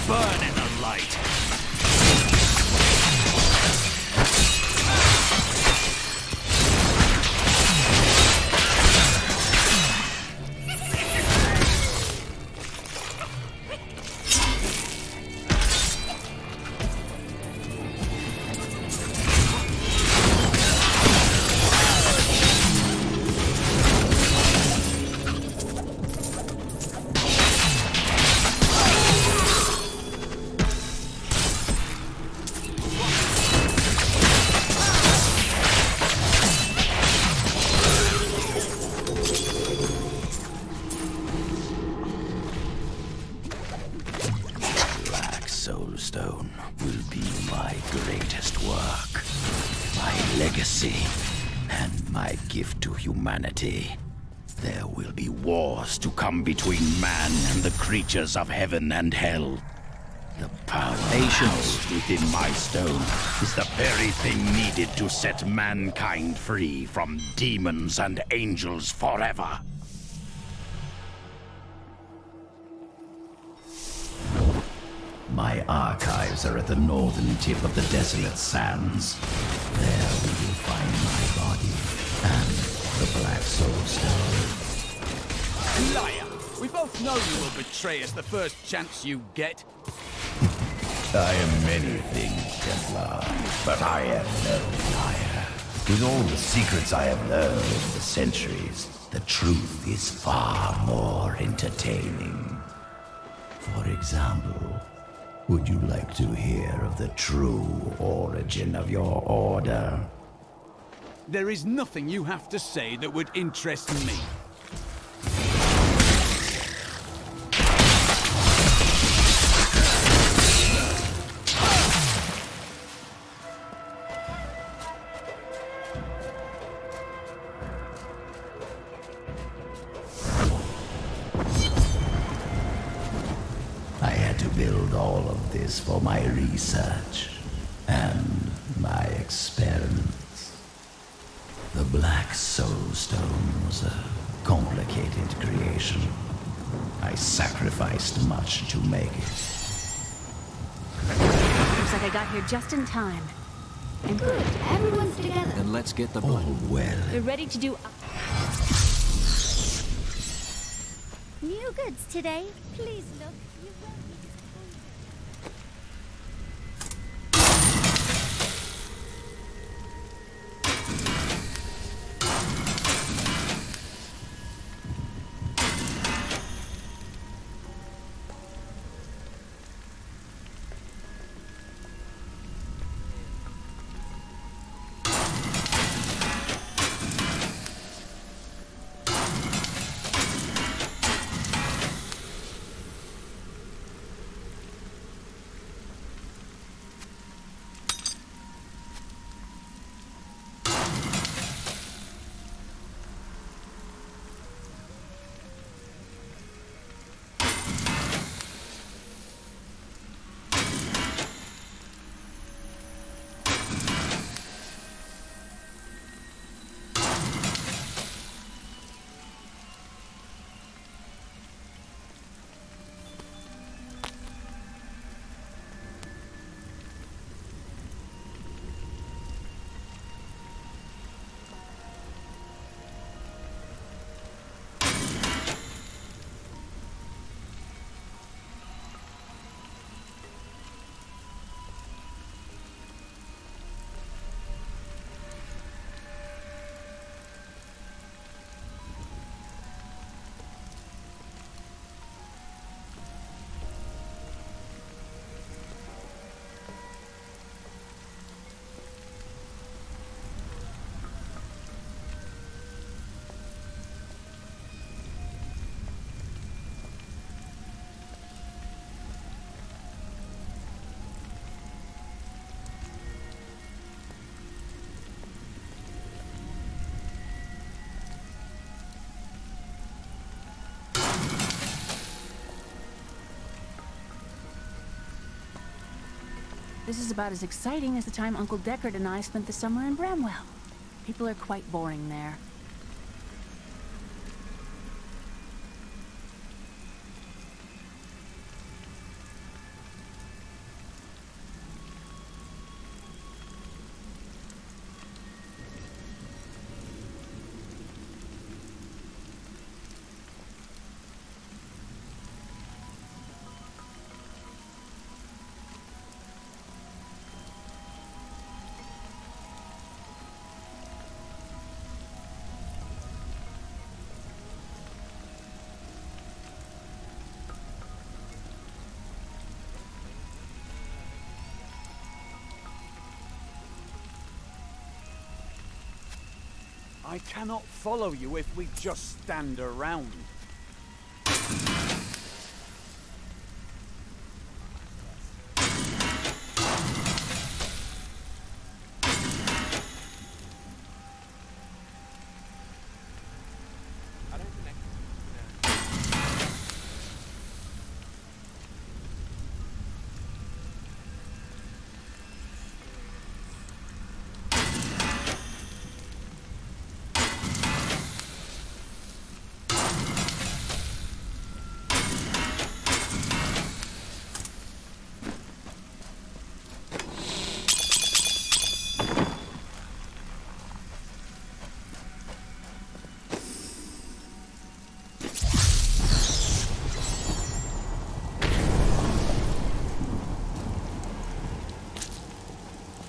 Burn in the light. Soulstone will be my greatest work, my legacy, and my gift to humanity. There will be wars to come between man and the creatures of heaven and hell. The power housed within my stone is the very thing needed to set mankind free from demons and angels forever. My archives are at the northern tip of the desolate sands. There we will find my body and the Black Soul Stone. Liar! We both know you will betray us the first chance you get. I am many things, Templar, but I am no liar. With all the secrets I have learned over the centuries, the truth is far more entertaining. For example, would you like to hear of the true origin of your order? There is nothing you have to say that would interest me. Build all of this for my research and my experiments. The Black Soul Stone was a complicated creation. I sacrificed much to make it. Looks like I got here just in time. And good, everyone's together. Then let's get the Oh, well. They're ready to do... New goods today. Please look. You won't be disappointed. This is about as exciting as the time Uncle Deckard and I spent the summer in Bramwell. People are quite boring there. I cannot follow you if we just stand around.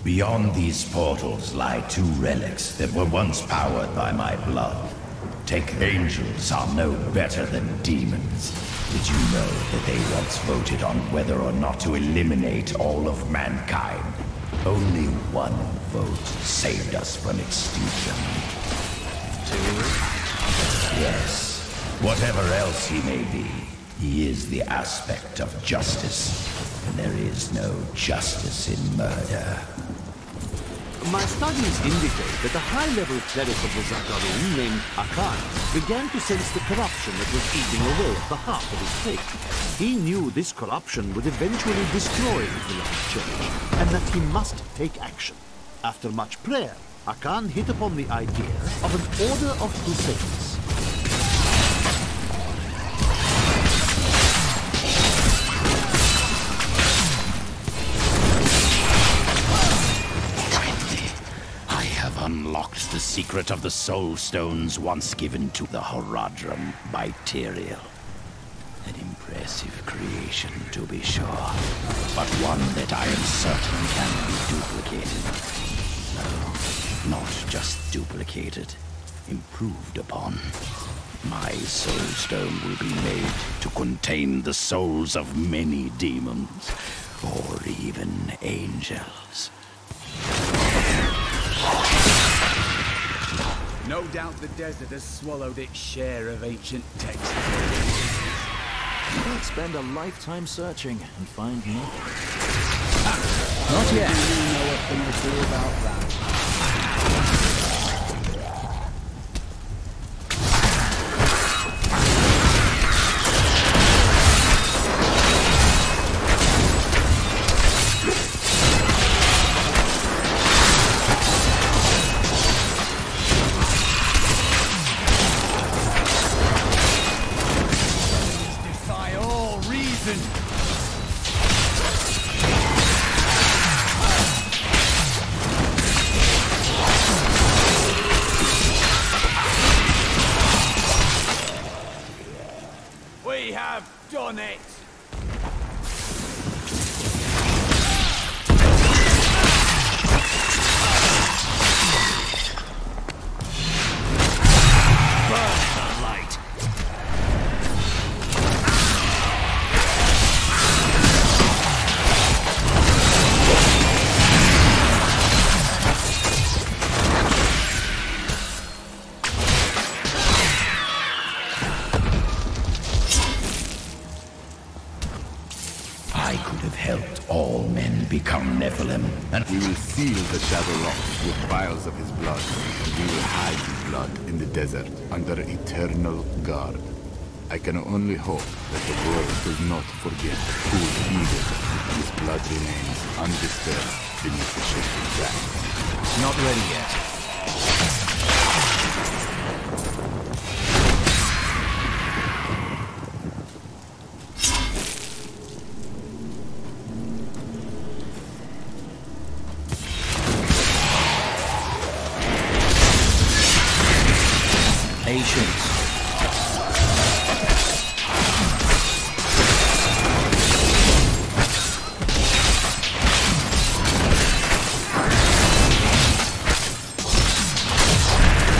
Beyond these portals lie two relics that were once powered by my blood. Take angels are no better than demons. Did you know that they once voted on whether or not to eliminate all of mankind? Only one vote saved us from extinction. Yes. Whatever else he may be, he is the aspect of justice. And there is no justice in murder. My studies indicate that a high-level cleric of the Zakarum named Akan began to sense the corruption that was eating away at the heart of his faith. He knew this corruption would eventually destroy the large church, and that he must take action. After much prayer, Akan hit upon the idea of an order of crusades. Unlocked the secret of the soul stones once given to the Horadrim by Tyrael. An impressive creation, to be sure, but one that I am certain can be duplicated. No, not just duplicated, improved upon. My soul stone will be made to contain the souls of many demons, or even angels. No doubt the desert has swallowed its share of ancient texts. Let's spend a lifetime searching and find nothing. Not yet. Do you know a thing or two about that? Done it! Burn sunlight! All men become Nephilim, and we will seal the Shadow Rock with vials of his blood, and we will hide his blood in the desert under eternal guard. I can only hope that the world does not forget who he is, and his blood remains undisturbed beneath the shifting sand. Not ready yet. Patience.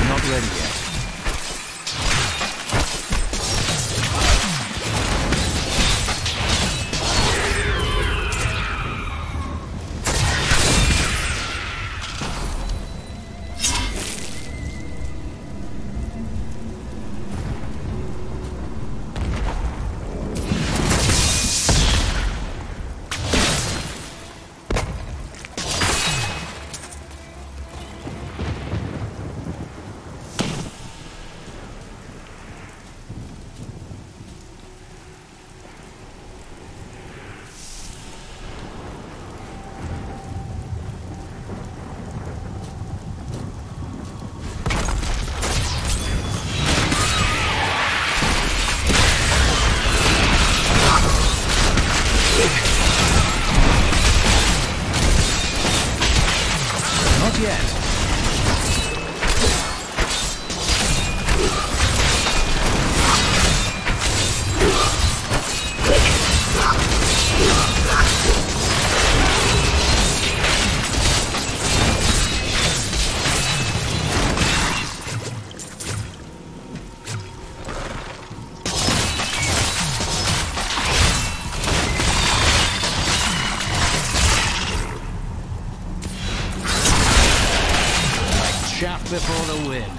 Not ready yet. chaff before the wind.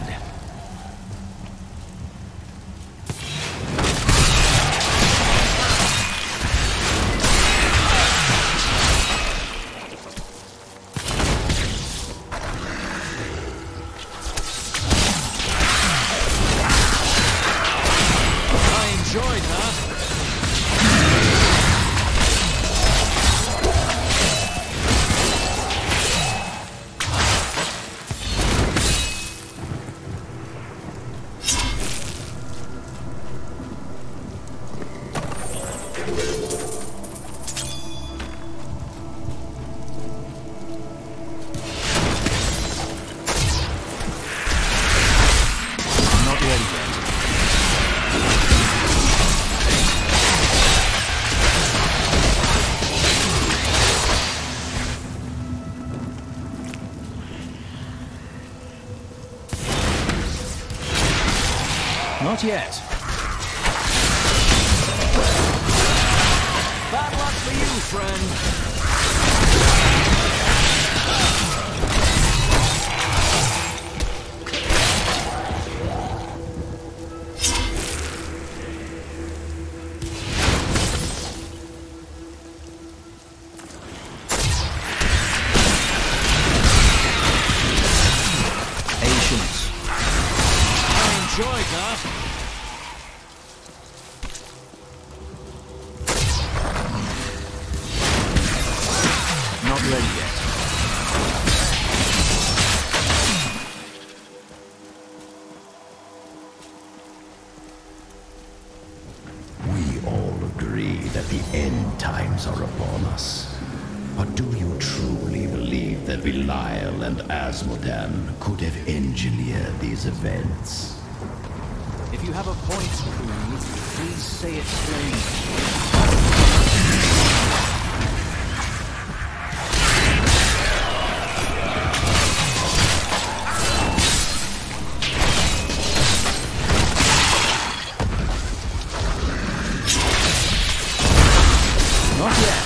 Not yet. Bad luck for you, friend. Patience. I enjoyed that. Not ready yet. We all agree that the end times are upon us. But do you truly believe that Belial and Asmodan could have engineered these events? If you have a point to prove, please say it plainly. Not yet.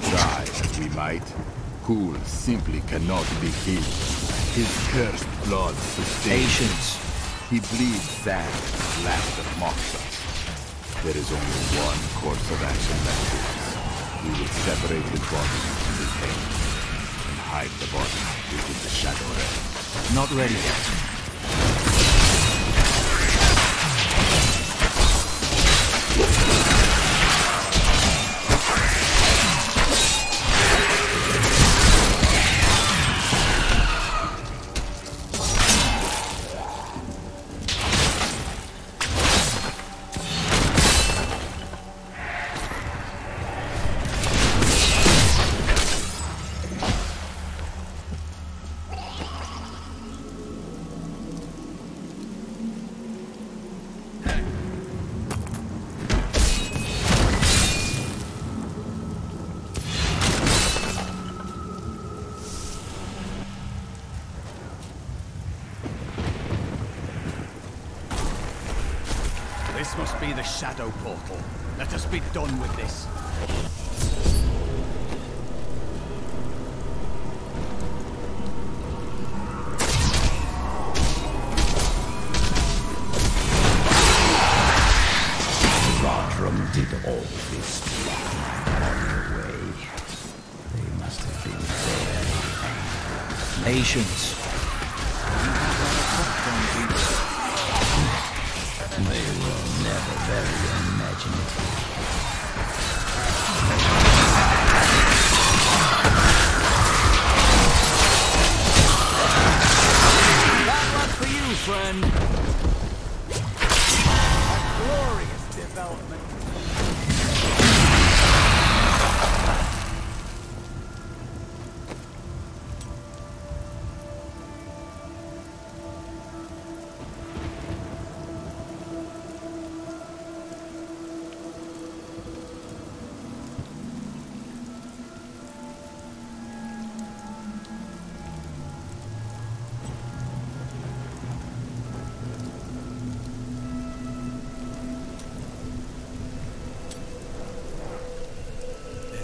Try as we might, Kul simply cannot be killed. His cursed blood sustains. Patience. He bleeds sand, laughter mocks us. There is only one course of action left to us. We will separate his body from his head and hide the body within the shadow realm. Not ready yet. This must be the Shadow Portal. Let us be done with this. Rodrum did all this to lock my body away. They must have been very Patience. They were never very imaginative. Bad luck for you, friend. A glorious development.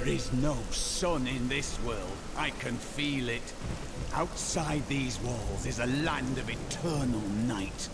There is no sun in this world. I can feel it. Outside these walls is a land of eternal night.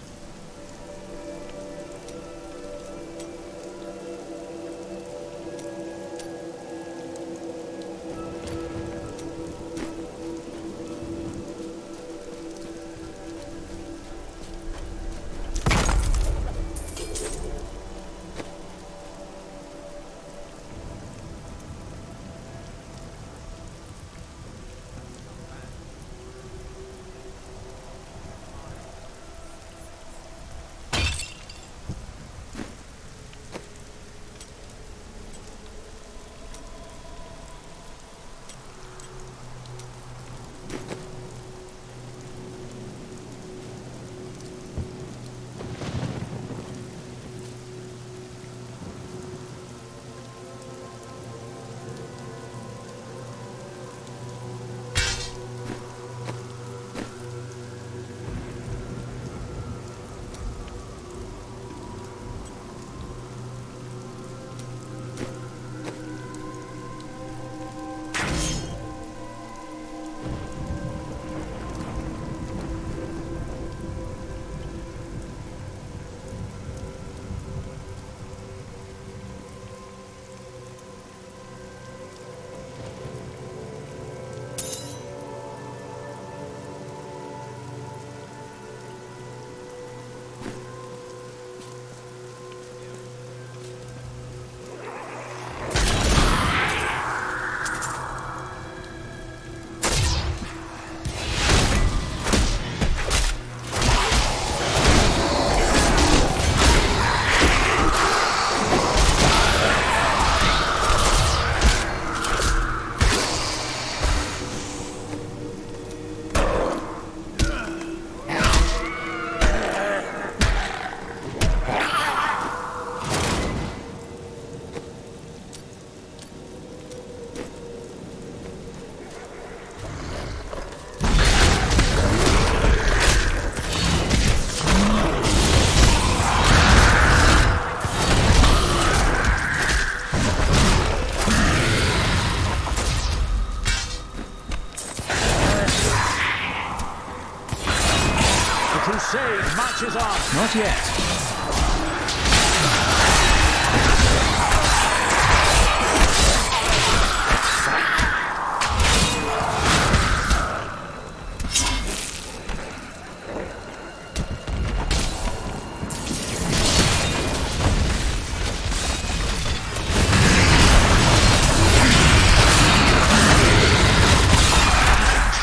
Marches on. Not yet.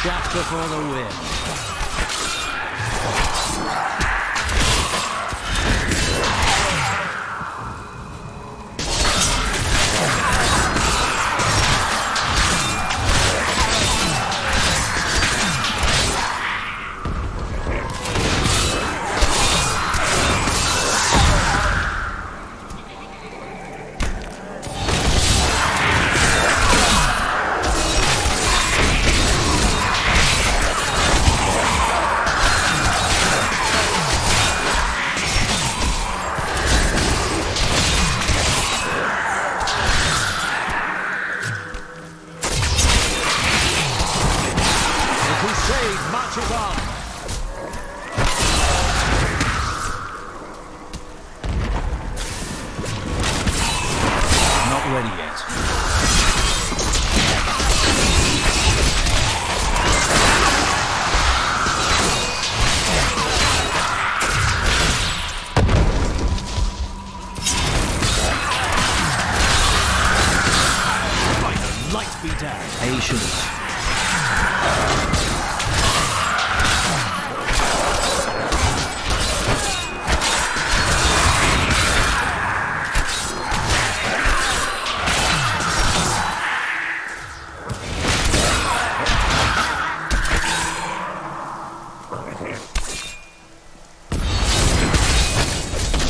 Chapter for the win. Patience.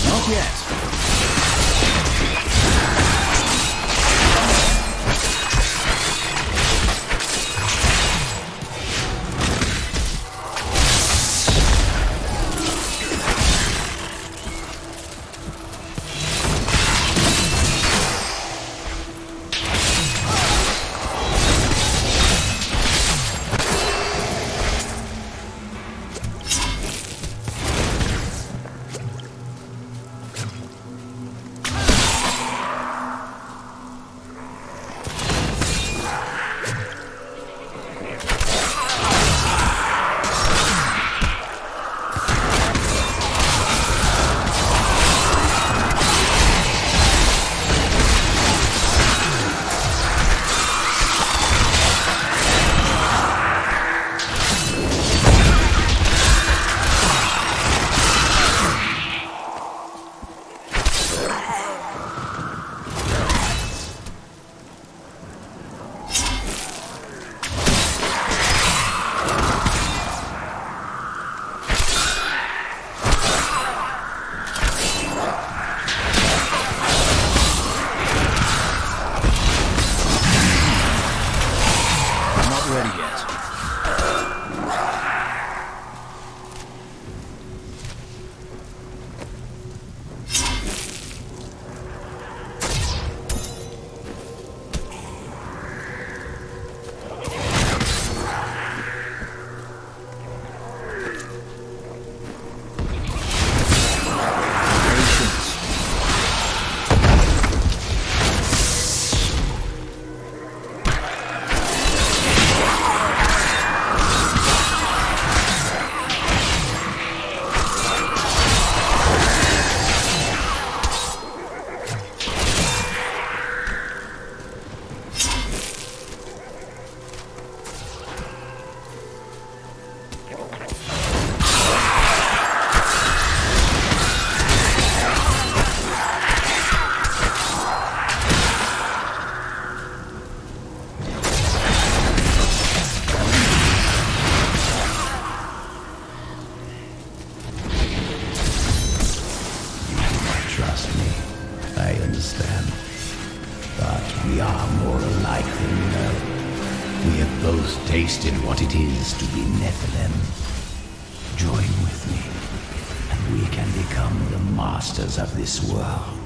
Not yet. are more alike than you know. We have both tasted what it is to be Nephilim. Join with me, and we can become the masters of this world.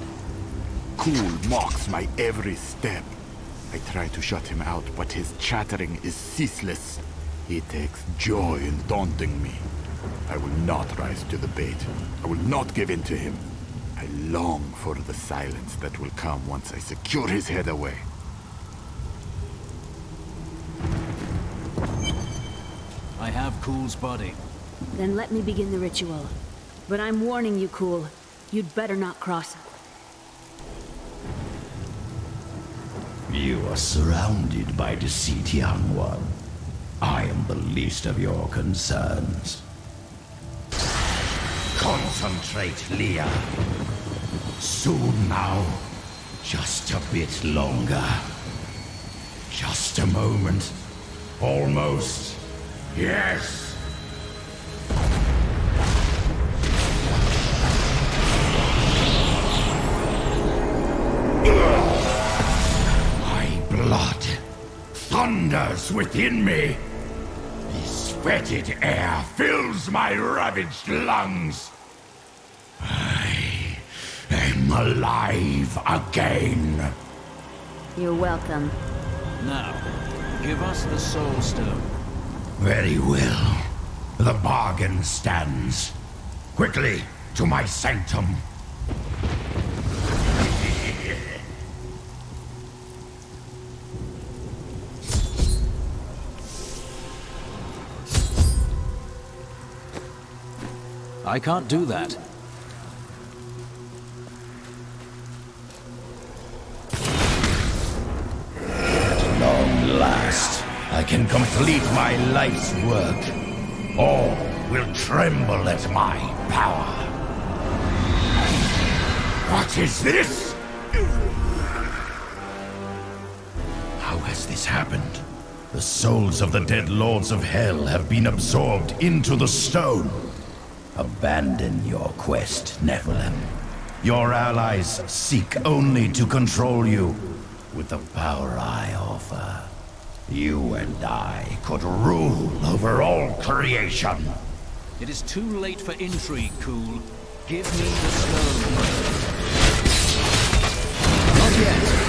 Cool mocks my every step. I try to shut him out, but his chattering is ceaseless. He takes joy in daunting me. I will not rise to the bait. I will not give in to him. I long for the silence that will come once I secure his head away. I have Cool's body. Then let me begin the ritual. But I'm warning you, Cool. You'd better not cross him. You are surrounded by deceit, young one. I am the least of your concerns. Concentrate, Leah. Soon now. Just a bit longer. Just a moment. Almost. Yes. My blood thunders within me. This fetid air fills my ravaged lungs. I am alive again. You're welcome. Now, give us the Soul Stone. Very well. The bargain stands. Quickly, to my sanctum. I can't do that. At long last, I can complete my life's work. All will tremble at my power. What is this? How has this happened? The souls of the dead lords of hell have been absorbed into the stone. Abandon your quest, Nephilim. Your allies seek only to control you. With the power I offer, you and I could rule over all creation. It is too late for intrigue, Cool. Give me the stone. Not yet.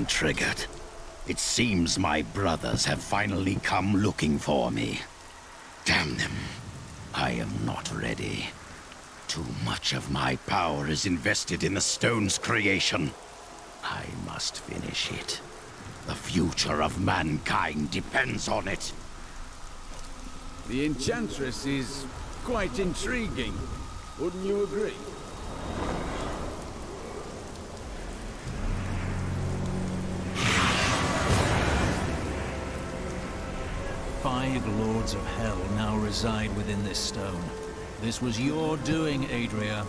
Triggered. It seems my brothers have finally come looking for me. Damn them. I am not ready. Too much of my power is invested in the stone's creation. I must finish it. The future of mankind depends on it. The Enchantress is quite intriguing. Wouldn't you agree? Five lords of hell now reside within this stone. This was your doing, Adria.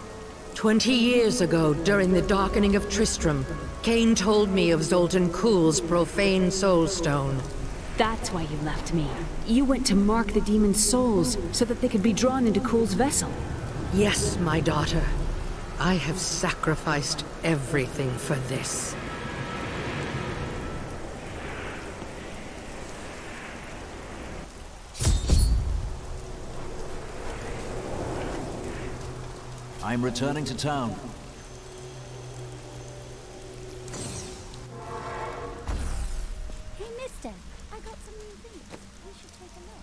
20 years ago, during the darkening of Tristram, Cain told me of Zoltan Kuhl's profane soul stone. That's why you left me. You went to mark the demon's souls so that they could be drawn into Kuhl's vessel. Yes, my daughter. I have sacrificed everything for this. I'm returning to town. Hey, mister. I got some new things. You should take a look.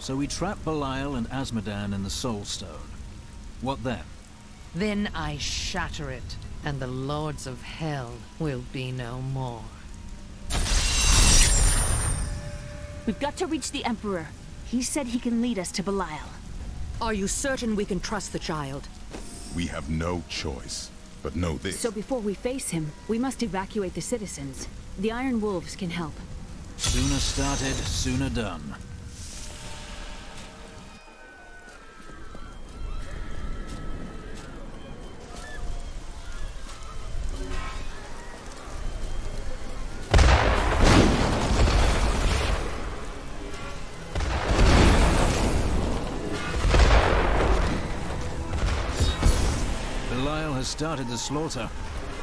So we trap Belial and Azmodan in the Soul Stone. What then? Then I shatter it, and the Lords of Hell will be no more. We've got to reach the Emperor. He said he can lead us to Belial. Are you certain we can trust the child? We have no choice. But know this. So before we face him, we must evacuate the citizens. The Iron Wolves can help. Sooner started, sooner done. Started the slaughter.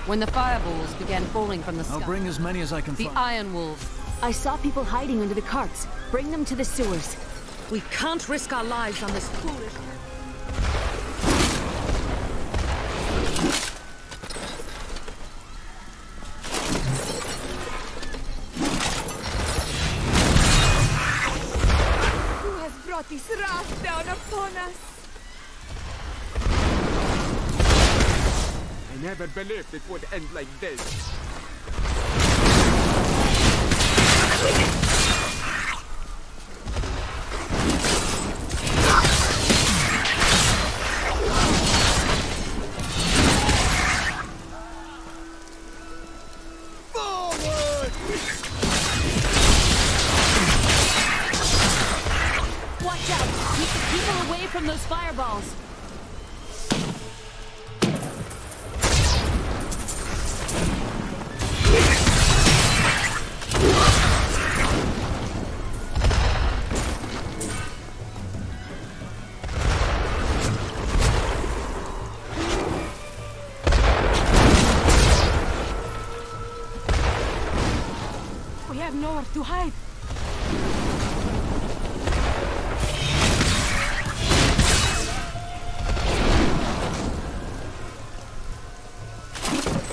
When the fireballs began falling from the sky, I'll bring as many as I can the find. Iron Wolves. I saw people hiding under the carts. Bring them to the sewers. We can't risk our lives on this foolish... Who has brought this wrath down upon us? I never believed it would end like this. Forward! Watch out! Keep the people away from those fireballs. Nowhere to hide.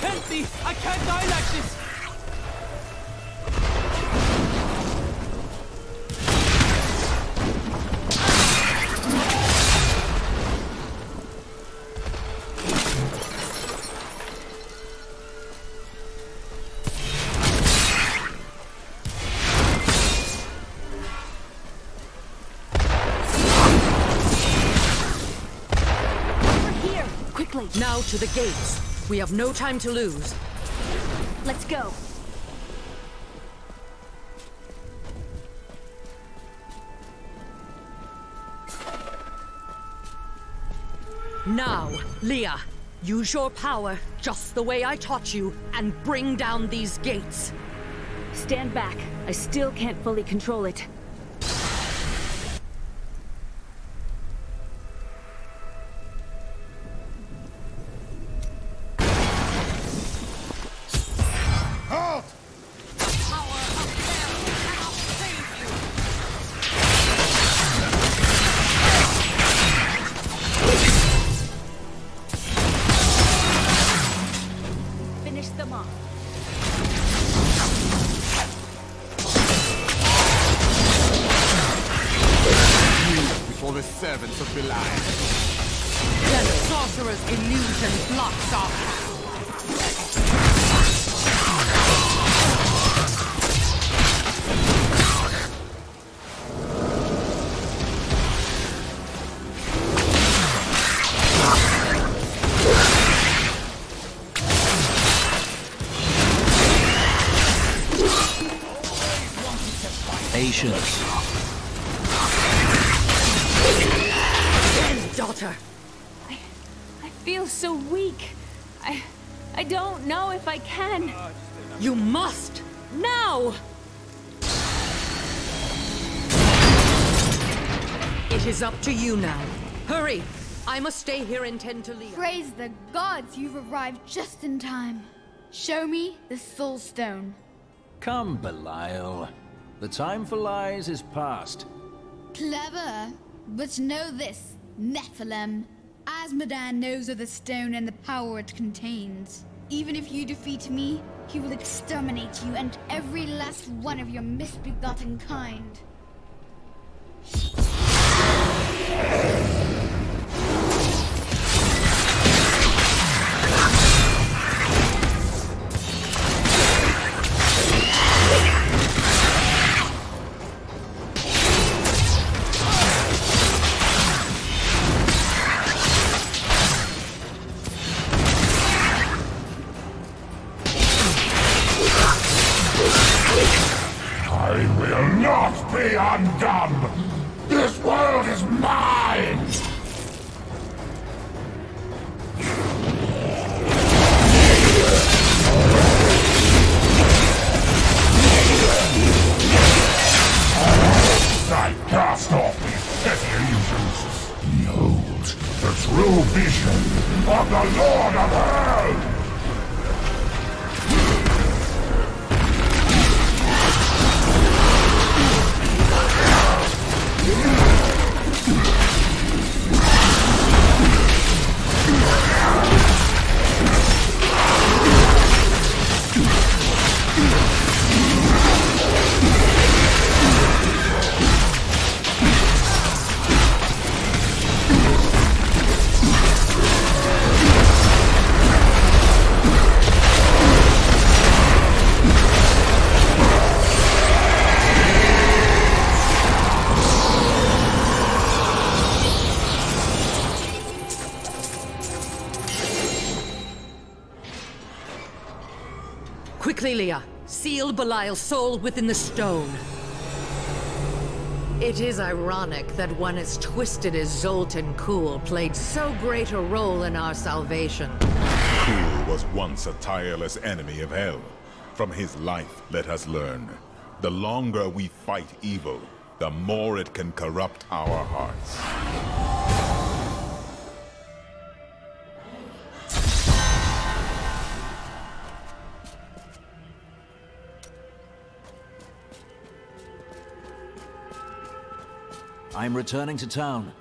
Help me! I can't die like this! Now to the gates. We have no time to lose. Let's go. Now, Leah, use your power just the way I taught you and bring down these gates. Stand back. I still can't fully control it. Servants of Belial. That sorcerer's illusion blocks our path. Patience. Daughter. I feel so weak. I don't know if I can. You must! Now! It is up to you now. Hurry! I must stay here and tend to Leah. Praise the gods, you've arrived just in time. Show me the Soul Stone. Come, Belial. The time for lies is past. Clever. But know this, Nephilim. Azmodan knows of the stone and the power it contains. Even if you defeat me, he will exterminate you and every last one of your misbegotten kind. Behold, the true vision of the Lord of Hell! Quickly, Leah! Seal Belial's soul within the stone. It is ironic that one as twisted as Zoltan Kuhl played so great a role in our salvation. Kuhl was once a tireless enemy of Hell. From his life, let us learn. The longer we fight evil, the more it can corrupt our hearts. I'm returning to town.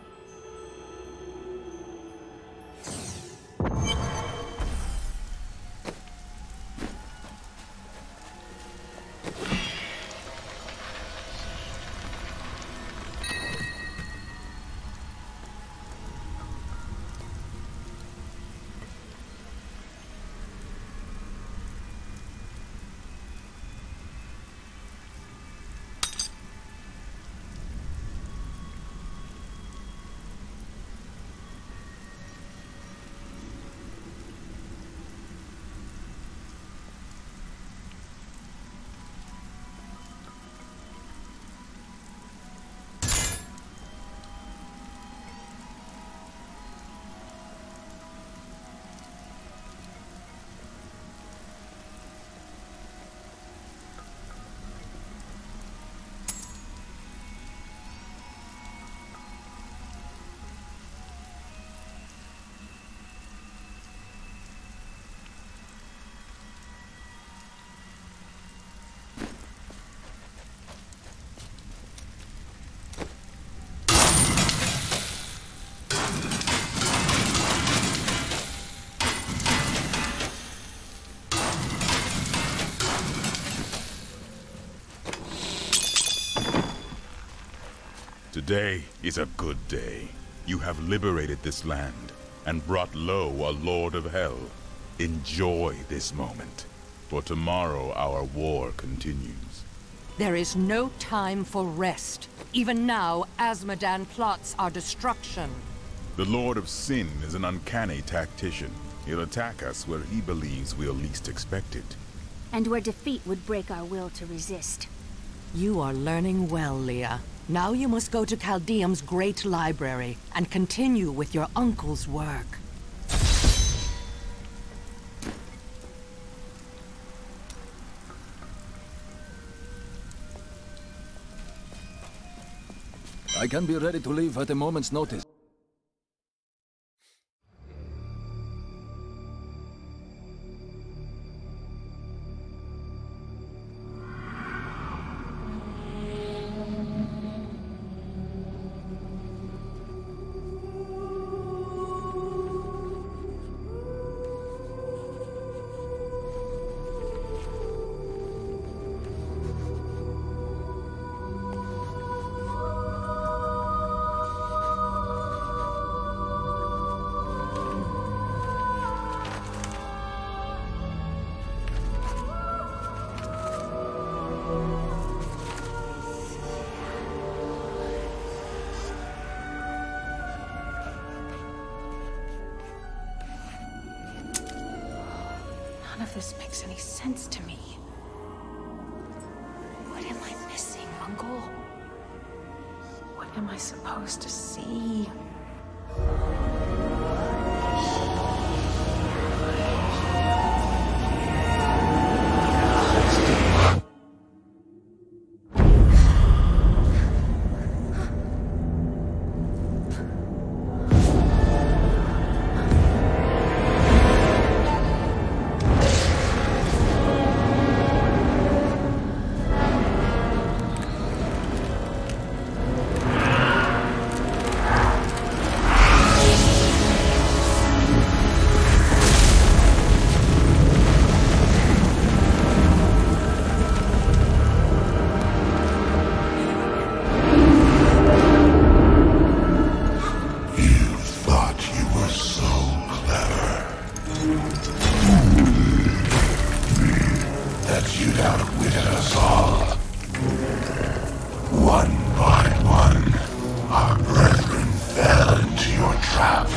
Today is a good day. You have liberated this land and brought low a Lord of Hell. Enjoy this moment, for tomorrow our war continues. There is no time for rest. Even now, Azmodan plots our destruction. The Lord of Sin is an uncanny tactician. He'll attack us where he believes we'll least expect it. And where defeat would break our will to resist. You are learning well, Leah. Now you must go to Caldeum's great library and continue with your uncle's work. I can be ready to leave at a moment's notice. None of this makes any sense to me. What am I missing, Uncle? What am I supposed to see? have.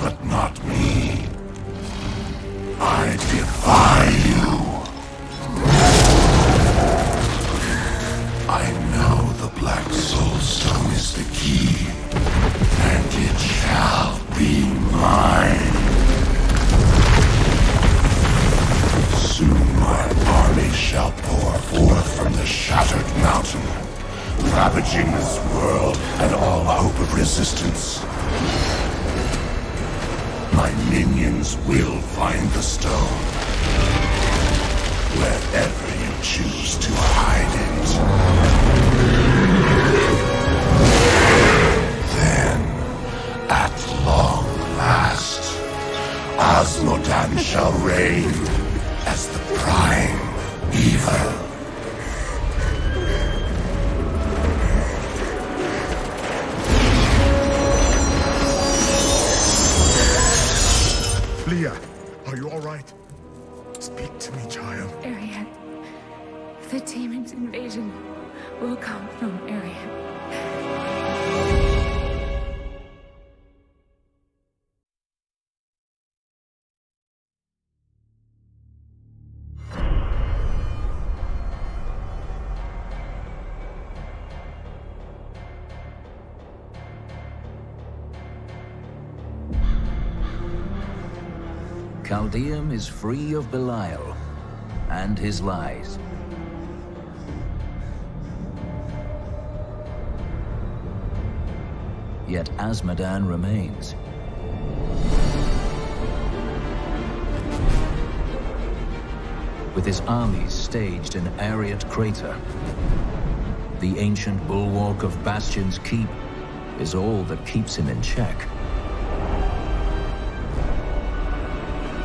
But not me. I defy you. I know the Black Soul Stone is the key, and it shall be mine. Soon my army shall pour forth from the shattered mountain, ravaging this world and all hope of resistance. My minions will find the stone, wherever you choose to hide it. Then, at long last, Osmodan shall reign as the prime evil. Leah, are you all right? Speak to me, child. Arian. The demon's invasion will come from Arian. Chaldeum is free of Belial and his lies. Yet Azmodan remains. With his armies staged in Ariat Crater, the ancient bulwark of Bastion's Keep is all that keeps him in check.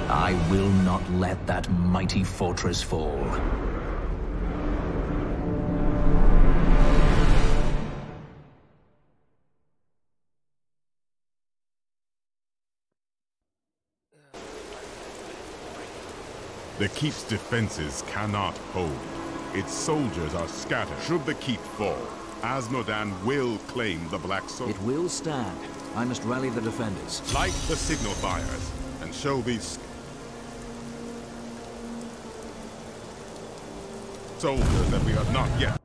I will not let that mighty fortress fall. The Keep's defenses cannot hold. Its soldiers are scattered. Should the Keep fall, Azmodan will claim the Black Soul. It will stand. I must rally the defenders. Light the signal fires and show these soldiers that we are not yet.